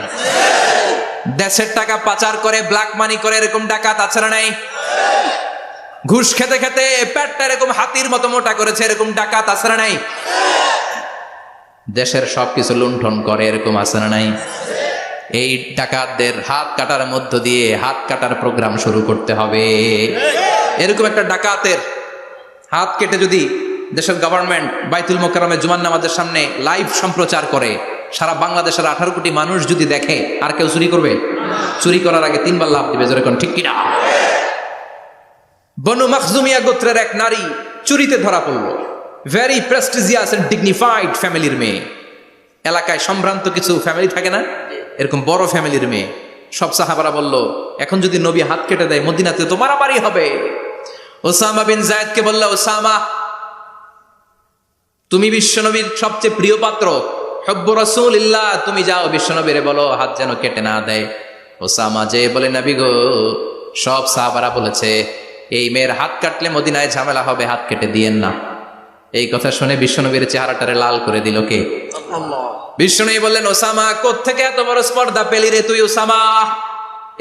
দেশের টাকা পাচার করে, ব্ল্যাক মানি করে, এরকম ডাকাত আছে না নাই? ঘুষ খেতে খেতে পেটটা এরকম হাতির মতো মোটা করেছে, এরকম ডাকাত আছে না নাই? দেশের সবকিছু লুণ্ঠন করে, এরকম আছে না নাই? এই ডাকাতদের হাত কাটার মধ্য দিয়ে হাত কাটার প্রোগ্রাম শুরু করতে হবে। এরকম একটা ডাকাতের হাত কেটে যদি দেশের গভর্নমেন্ট বাইতুল মোকাররমে জুমার নামাজের সামনে লাইভ সম্প্রচার করে, সারা বাংলাদেশের 18 কোটি মানুষ যদি দেখে, আর কেউ চুরি করবে? চুরি করার আগে 3 বার লাভ দিবে, যেরকম, ঠিক কিনা? বনু মাখজুমিয়া গোত্রের এক নারী চুরিতে ধরা পড়ল। ভেরি প্রেস্টিজিয়াস এন্ড ডিগনিফাইড ফ্যামিলির মেয়ে। এলাকায় সম্ভ্রান্ত কিছু ফ্যামিলি থাকে না, এরকম বড় ফ্যামিলির মেয়ে। সব সাহাবারা বলল, এখন যদি নবী হাত কেটে দেয় মদিনাতে তো মারামারি হবে। ওসামা বিন যায়েদকে বলল, ওসামা, তুমি বিশ্বনবীর সবচেয়ে প্রিয় পাত্র, হুব্বু রাসূলিল্লাহ, তুমি যাও বিশ্বনবীরে বলো হাত যেন কেটে না দেয়। ওসামা যে বলে, নবী গো, সব সাহাবারা বলেছে এই মেয়ের হাত কাটলে মদিনায় ঝামেলা হবে, হাত কেটে দিয়েন না। এই কথা শুনে বিশ্বনবীর চেহারাটারে লাল করে দিল কে? আল্লাহ। বিশ্বনবী বললেন, ওসামা, কোত্থেকে এত বড় স্পর্ধা পেলি রে তুই ওসামা?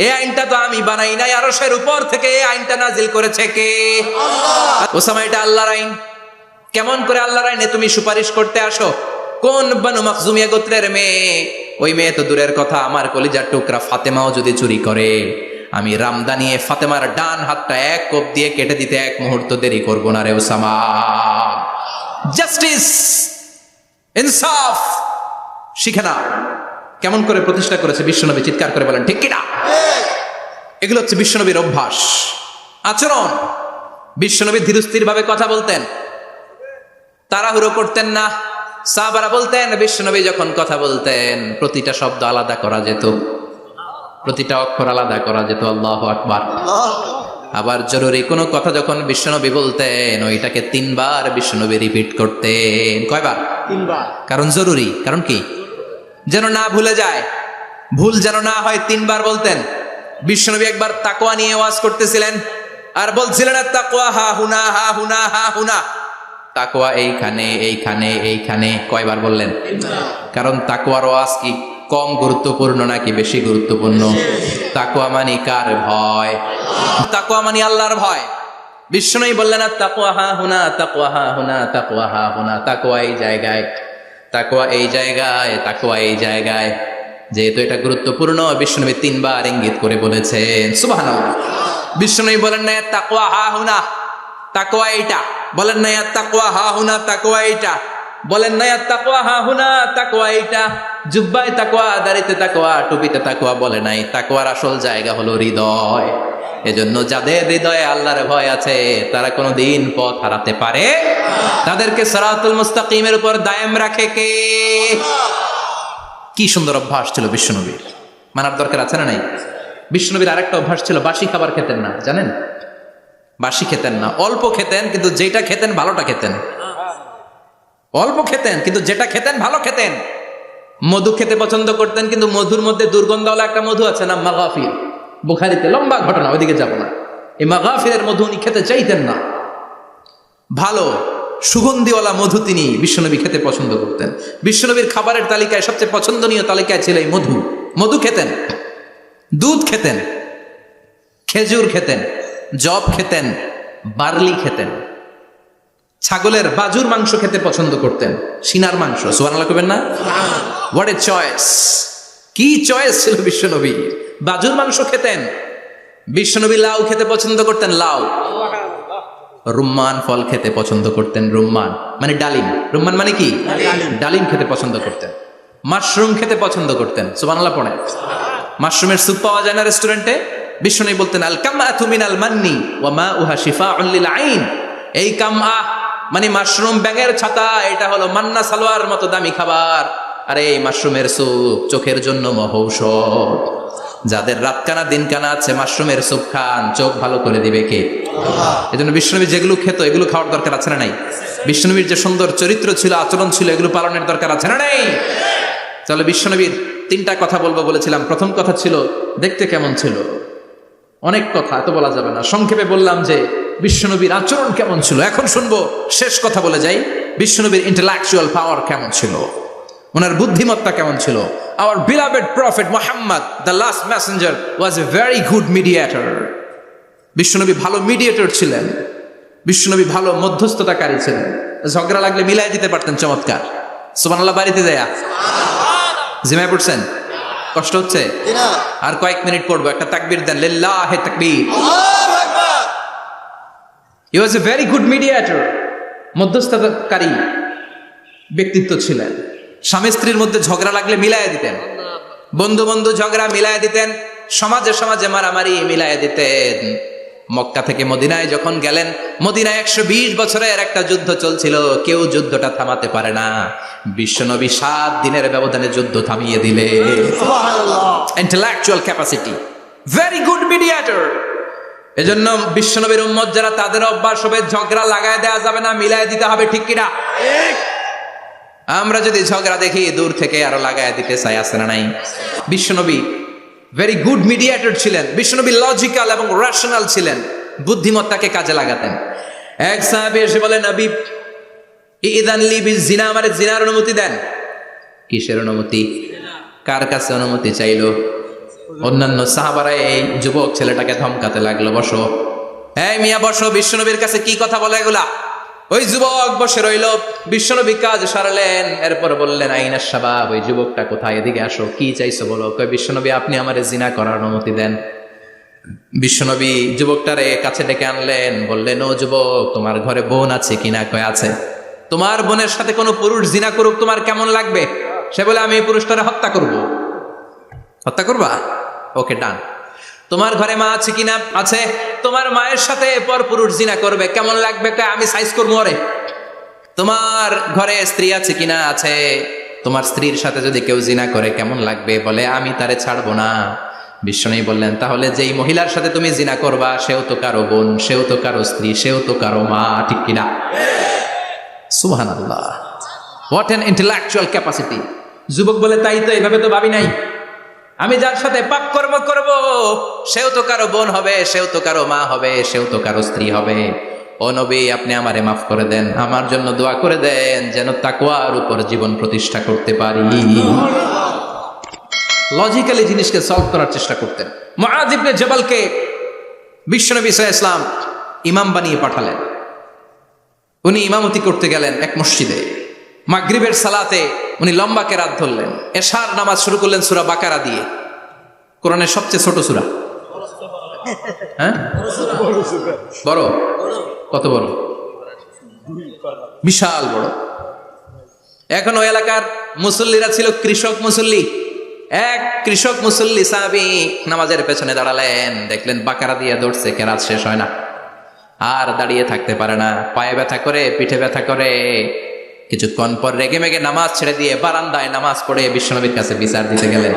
এই আইনটা তো আমি বানাই নাই, আরশের উপর থেকে এই আইনটা নাজিল করেছে কে? আল্লাহ। ওসামা, এটা আল্লাহর আইন। কেমন করে আল্লাহর আইনে তুমি সুপারিশ করতে আসো? কোন বনু মাখজুমিয়া গোত্রের মেয়ে? ওই মেয়ে তো দূরের কথা, আমার কলিজার টুকরা ফাতেমাও যদি চুরি করে, আমি রামদা নিয়ে ফাতেমার ডান হাতটা এক কোপ দিয়ে কেটে দিতে 1 মুহূর্ত দেরি করব না রে ওসামা। জাস্টিস, ইনসাফ শিখে না। কেমন করে প্রতিষ্ঠা করেছে বিশ্বনবী, চিৎকার করে বলেন, ঠিক কিনা? এগুলো হচ্ছে বিশ্বনবীর অভ্যাস, আচরণ। বিশ্বনবী ধীরস্থির ভাবে কথা বলতেন, তাড়াহুড়ো করতেন না। সাহাবারা বলতেন, বিশ্বনবী যখন কথা বলতেন প্রতিটা শব্দ আলাদা করা যেত, প্রতিটা অক্ষর আলাদা করা যেত। আল্লাহু আকবার। আবার জরুরি কোনো কথা যখন বিশ্বনবী বলতেন, ওইটাকে 3 বার বিশ্বনবী রিপিট করতেন। কয়বার? 3 বার। কারণ জরুরি, কারণ কি? যেন না ভুলে যায়, ভুল যেন না হয়, 3 বার বলতেন। বিশ্বনবী একবার তাকওয়া নিয়ে ওয়াজ করতেছিলেন, আর বলছিলেন, তাকওয়া হা হুনা, হা হুনা, হা হুনা। তাকওয়া এইখানে, এইখানে, এইখানে। কয়বার বললেন? কারণ তাকওয়ার ওয়াজ কি? কম গুরুত্বপূর্ণ নাকি বেশি গুরুত্বপূর্ণ? তাকওয়া মানে কার ভয়? তাকওয়া মানে আল্লাহর ভয়। বিষ্ণুই বললেন তাকওয়া হা হুনা, তাকওয়া হা হুনা, তাকওয়া হা হুনা, তাকওয়া এই জায়গায়, তাকওয়া এই জায়গায়, তাকওয়া এই জায়গায়। যেহেতু এটা গুরুত্বপূর্ণ, বিষ্ণুনবী 3 বার ইঙ্গিত করে বলেছেন। সুবহানাল্লাহ। বিষ্ণুনবী বলেন না তাকওয়া হা হুনা, তাকওয়া এইটা। বলেন না তাকওয়া হা হুনা, তাকওয়া এইটা। বলেন না তাকওয়া হা হুনা, তাকওয়া এইটা। জুব্বায় তাকওয়া, দাড়িতে তাকওয়া, টুপিতে তাকওয়া বলে নাই। তাকওয়ার আসল জায়গা হলো হৃদয়। এজন্য যাদের হৃদয়ে আল্লাহর ভয় আছে তারা কোনোদিন পথ হারাতে পারে, তাদেরকে সিরাতুল মুস্তাকিমের উপর দায়েম রাখে কে? কি সুন্দর অভ্যাস ছিল বিশ্বনবীর, মানার দরকার আছে না নাই? বিশ্বনবীর আরেকটা অভ্যাস ছিল, বাসি খাবার খেতেন না, জানেন? বাসি খেতেন না, অল্প খেতেন, কিন্তু যেটা খেতেন ভালোটা খেতেন। অল্প খেতেন কিন্তু যেটা খেতেন ভালো খেতেন। মধু খেতে পছন্দ করতেন, কিন্তু মধুর মধ্যে দুর্গন্ধওয়ালা একটা মধু আছে না, মাগাফির। বুখারীতে লম্বা ঘটনা, ওইদিকে যাব না। এই মাগাফিরের মধু উনি খেতে চাইতেন না। ভালো সুগন্ধিওয়ালা মধু তিনি বিশ্বনবী খেতে পছন্দ করতেন। বিশ্বনবীর খাবারের তালিকায় সবচেয়ে পছন্দনীয় তালিকায় ছিল এই মধু। মধু খেতেন, দুধ খেতেন, খেজুর খেতেন, জব খেতেন, বার্লি খেতেন, ছাগলের বাজুর মাংস খেতে পছন্দ করতেন, সিনার মাংস। সুবহানাল্লাহ কইবেন না? What a choice! কি চয়েস ছিল বিশ্বনবীর! বাজুর মাংস খেতেন। বিশ্বনবী লাউ খেতে পছন্দ করতেন, লাউ। রুম্মান ফল খেতে পছন্দ করতেন, রুম্মান মানে ডালিম। রুম্মান মানে কি? ডালিম খেতে পছন্দ করতেন। মাশরুম খেতে পছন্দ করতেন। সুবহানাল্লাহ পড়েন। মাশরুমের স্যুপ পাওয়া যায় না রেস্টুরেন্টে? বিশ্বনবী বলতেন আল কামআতু মিনাল মান্নি ওয়া মাউহা শিফাউন লিল আইন। এই কামআ মানে মাশরুম, ব্যাঙের ছাতা, এটা হলো মান্না সালোয়ার মতো দামি খাবার। আর এই মাশরুমের স্যুপ চোখের জন্য মহৌষধ। যাদের রাত কানা দিন কানা আছে, মাশরুমের স্যুপ খান, চোখ ভালো করে দিবে কে? এজন্য বিশ্বনবী যেগুলো খেত এগুলো খাওয়ার দরকার আছে না নাই? বিশ্বনবীর যে সুন্দর চরিত্র ছিল, আচরণ ছিল, এগুলো পালনের দরকার আছে না নাই? তাহলে বিশ্বনবীর 3টা কথা বলবো বলেছিলাম। প্রথম কথা ছিল দেখতে কেমন ছিল। অনেক কথা এত বলা যাবে না, সংক্ষেপে বললাম যে বিশ্বনবীর আচরণ কেমন ছিল। এখন শুনবো, শেষ কথা বলে যাই, বিশ্বনবীর ইন্টেলেকচুয়াল পাওয়ার কেমন ছিল, ওনার বুদ্ধিমত্তা কেমন ছিল। Our beloved prophet Muhammad, the last messenger, was a very good mediator. বিশ্বনবী ভালো মিডিয়েটর ছিলেন। বিশ্বনবী ভালো মধ্যস্থতাকারী ছিলেন। ঝগড়া লাগলে মিলাই দিতে পারতেন চমৎকার। সুবহানাল্লাহ। বাড়িতে যায়া জিমায় পড়ছেন? কষ্ট হচ্ছে? আর কয়েক মিনিট পড়বো, একটা তাকবীর দেন, লিল্লাহি তাকবীর। He was a very good mediator. মধ্যস্থতাকারী ব্যক্তিত্ব ছিলেন। স্বামী স্ত্রীর মধ্যে ঝগড়া লাগলে মিলাইয়া দিতেন, বন্ধু বন্ধু ঝগড়া মিলাইয়া দিতেন, সমাজে সমাজে মারামারি মিলাইয়া দিতেন। মক্কা থেকে মদিনায় যখন গেলেন, মদিনায় 120 বছরের একটা যুদ্ধ চলছিল, কেউ যুদ্ধটা থামাতে পারে না। বিশ্বনবী 7 দিনের ব্যবধানে যুদ্ধ থামিয়ে দিলেন। Intellectual capacity, very good mediator. এজন্য বিশ্বনবীর উম্মত যারা, তাদের অভ্যাস হবে ঝগড়া লাগায় দেওয়া যাবে না, মিলাইয়া দিতে হবে। ঠিক কিনা? আমরা যদি ঝগড়া দেখি দূর থেকে আরো লাগায় দিতে চাই, আছে না নাই? বিশ্বনবী ভেরি গুড মিডিয়েটর ছিলেন। বিশ্বনবী লজিক্যাল এবং রেশনাল ছিলেন, বুদ্ধিমত্তাকে কাজে লাগাতেন। এক সাহাবী এসে বলেন, নবী ইযান লি বিজিনা, আমারে জিনার অনুমতি দেন। কিসের অনুমতি? কার কাছে অনুমতি চাইলো? অন্যান্য সাহাবারা এই যুবক ছেলেটাকে ধমকাতে লাগলো, বসো, এই মিয়া বসো। বিশ্বনবীর কাছে কি কথা বলে এগুলা? ওই যুবক বসে রইল। বিশ্বনবী কাজ সারলেন, এরপর বললেন আইনাস শাবাব, ওই যুবকটা কোথায়, এদিকে আসো, কি চাইছো বলো। কয় বিশ্বনবী আপনি আমারে জিনা করার অনুমতি দেন। বিশ্বনবী যুবকটারে কাছে ডেকে আনলেন, বললেন ও যুবক, তোমার ঘরে বোন আছে কিনা? কয় আছে। তোমার বোনের সাথে কোনো পুরুষ জিনা করুক তোমার কেমন লাগবে? সে বলে আমি এই পুরুষটারে হত্যা করব। হত্যা করবা? ওকে, ডান। তোমার ঘরে মা আছে কিনা? আছে। তোমার মায়ের সাথে পর পুরুষ জিনা করবে, কেমন লাগবে? আমি সাইজ করবো ওরে। তোমার ঘরে স্ত্রী আছে কিনা? আছে। তোমার স্ত্রীর সাথে যদি কেউ জিনা করে কেমন লাগবে? বলে আমি তারে ছাড়বো না। বিশ্বনবী বললেন, তাহলে যেই মহিলার সাথে তুমি জিনা করবা সেও তো কারো বোন, সেও তো কারো স্ত্রী, সেও তো কারো মা। ঠিক কিনা? সুবহানাল্লাহ। What an intellectual capacity. যুবক বলে, তাই তো, এইভাবে তো ভাবি নাই। আমি যার সাথে পাপ কর্ম করব সেও তো কারো বোন হবে, সেও তো কারো মা হবে, সেও তো কারো স্ত্রী হবে। ও নবী, আপনি আমারে মাফ করে দেন, আমার জন্য দোয়া করে দেন যেন তাকওয়ার উপর জীবন প্রতিষ্ঠা করতে পারি। লজিক্যালি জিনিসকে সলভ করার চেষ্টা করতেন। মুআয ইবনে জাবালকে বিশ্বনবী সাল্লাল্লাহু আলাইহি ওয়াসাল্লাম ইমাম বানিয়ে পাঠালেন। উনি ইমামতি করতে গেলেন এক মসজিদে। মাগরিবের সালাতে উনি লম্বা কেরাত ধরলেন। এশার নামাজ শুরু করলেন সূরা বাকারা দিয়ে, কোরআনের সবচেয়ে ছোট সূরা। হ্যাঁ, বড়? কত বড়? বিশাল বড়। এখন ওই এলাকার মুসল্লিরা ছিল কৃষক মুসল্লি। এক কৃষক মুসল্লি সাহাবী নামাজের পেছনে দাঁড়ালেন, দেখলেন বাকারা দিয়ে দৌড়ছে, কেরাত শেষ হয় না, আর দাঁড়িয়ে থাকতে পারে না, পায়ে ব্যথা করে, পিঠে ব্যথা করে। কিছুক্ষণ পর রেগে মেগে নামাজ ছেড়ে দিয়ে বারান্দায় নামাজ পড়ে বিশ্বনবীর কাছে বিচার দিতে গেলেন।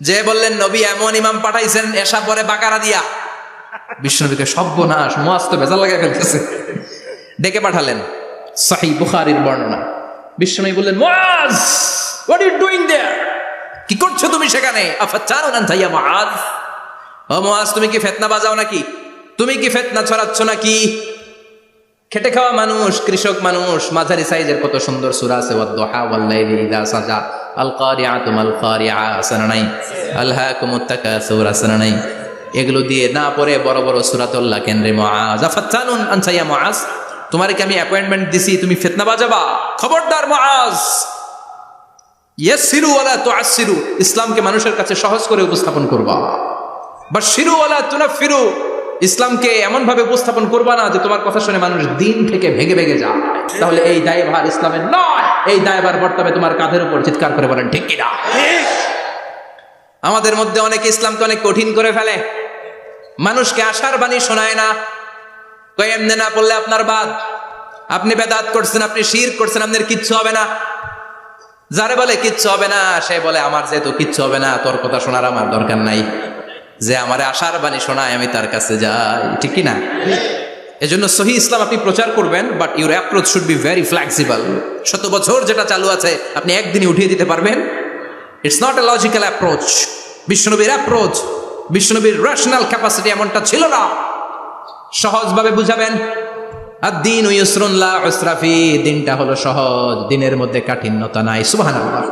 যে বললেন, নবী এমন ইমাম পাঠাইছেন এসা পরে বাকারা দিয়া। বিশ্বনবীকে সর্বনাশ, মুআয তো ভেজাল লাগাই ফেলতেছে। ডেকে পাঠালেন, সহিহ বুখারীর বর্ণনা। বিশ্বনবী বললেন, মুআয, হোয়াট আর ইউ ডুইং দেয়ার? কি করছো তুমি সেখানে? আফাতানুন আনতা ইয়া মুআয? ও মুআয, তুমি কি ফিতনা বাজাও নাকি? তুমি কি ফিতনা ছড়াচ্ছ নাকি? খেটে খাওয়া মানুষ, কৃষক মানুষ, মাঝারি সাইজের কত সুন্দর সূরা আছে, ওয়াদ-দুহা ওয়াল-লাইলি ইযা সাজা, আল কারিআতু মাল কারিআ, আসনা নাই, আলহাকুমুত তাকাসুর, আসনা নাই। এগুলো দিয়ে না পড়ে বড় বড় সূরাতুল্লাহ কেন রে মুআয? আফাতানুন আনতা ইয়া মুআয? তোমারে কি আমি অ্যাপয়েন্টমেন্ট দিছি, তুমি ফিতনা বাজাবা? খবরদার মুআয, ইয়াসসিরু ওয়ালা তুআসসিরু, ইসলামকে মানুষের কাছে সহজ করে উপস্থাপন করবা। বাশশিরু ওয়ালা তুনাফিরু, ইসলামকে এমন ভাবে উপস্থাপন করবা না যে তোমার কথা শুনে মানুষ দিন থেকে ভেগে ভেগে যায়। তাহলে এই দায়ভার ইসলামের নয়, এই দায়ভার বর্তাবে তোমার কাঁধের উপর। চিৎকার করে বলেন ঠিক কিনা? আমাদের মধ্যে অনেকে ইসলামকে অনেক কঠিন করে ফেলে, মানুষকে আশার বাণী শোনায় না। কই এমনি না পড়লে আপনার বাদ, আপনি বেদাত করছেন, আপনি শিরক করছেন, আপনার কিচ্ছু হবে না। যারে বলে কিচ্ছু হবে না, সে বলে আমার যেহেতু কিচ্ছু হবে না, তোর কথা শোনার আমার দরকার নাই। যে আমারে আশার বাণী শোনায় আমি তার কাছে যাই, ঠিক কি না? এজন্য সহিহ ইসলাম আপনি প্রচার করবেন, but your approach should be very flexible. 100 বছর যেটা চালু আছে আপনি একদিনই উঠিয়ে দিতে পারবেন? It's not a logical approach. বিশ্বনবীর অ্যাপ্রোচ, বিশ্বনবীর রেশনাল ক্যাপাসিটি এমনটা ছিল না। সহজভাবে বুঝাবেন। আদ-দীনু ইউসরুন লা উসরা ফি, দিনটা হলো সহজ, দিনের মধ্যে কাঠিন্যতা নাই। সুবহানাল্লাহ।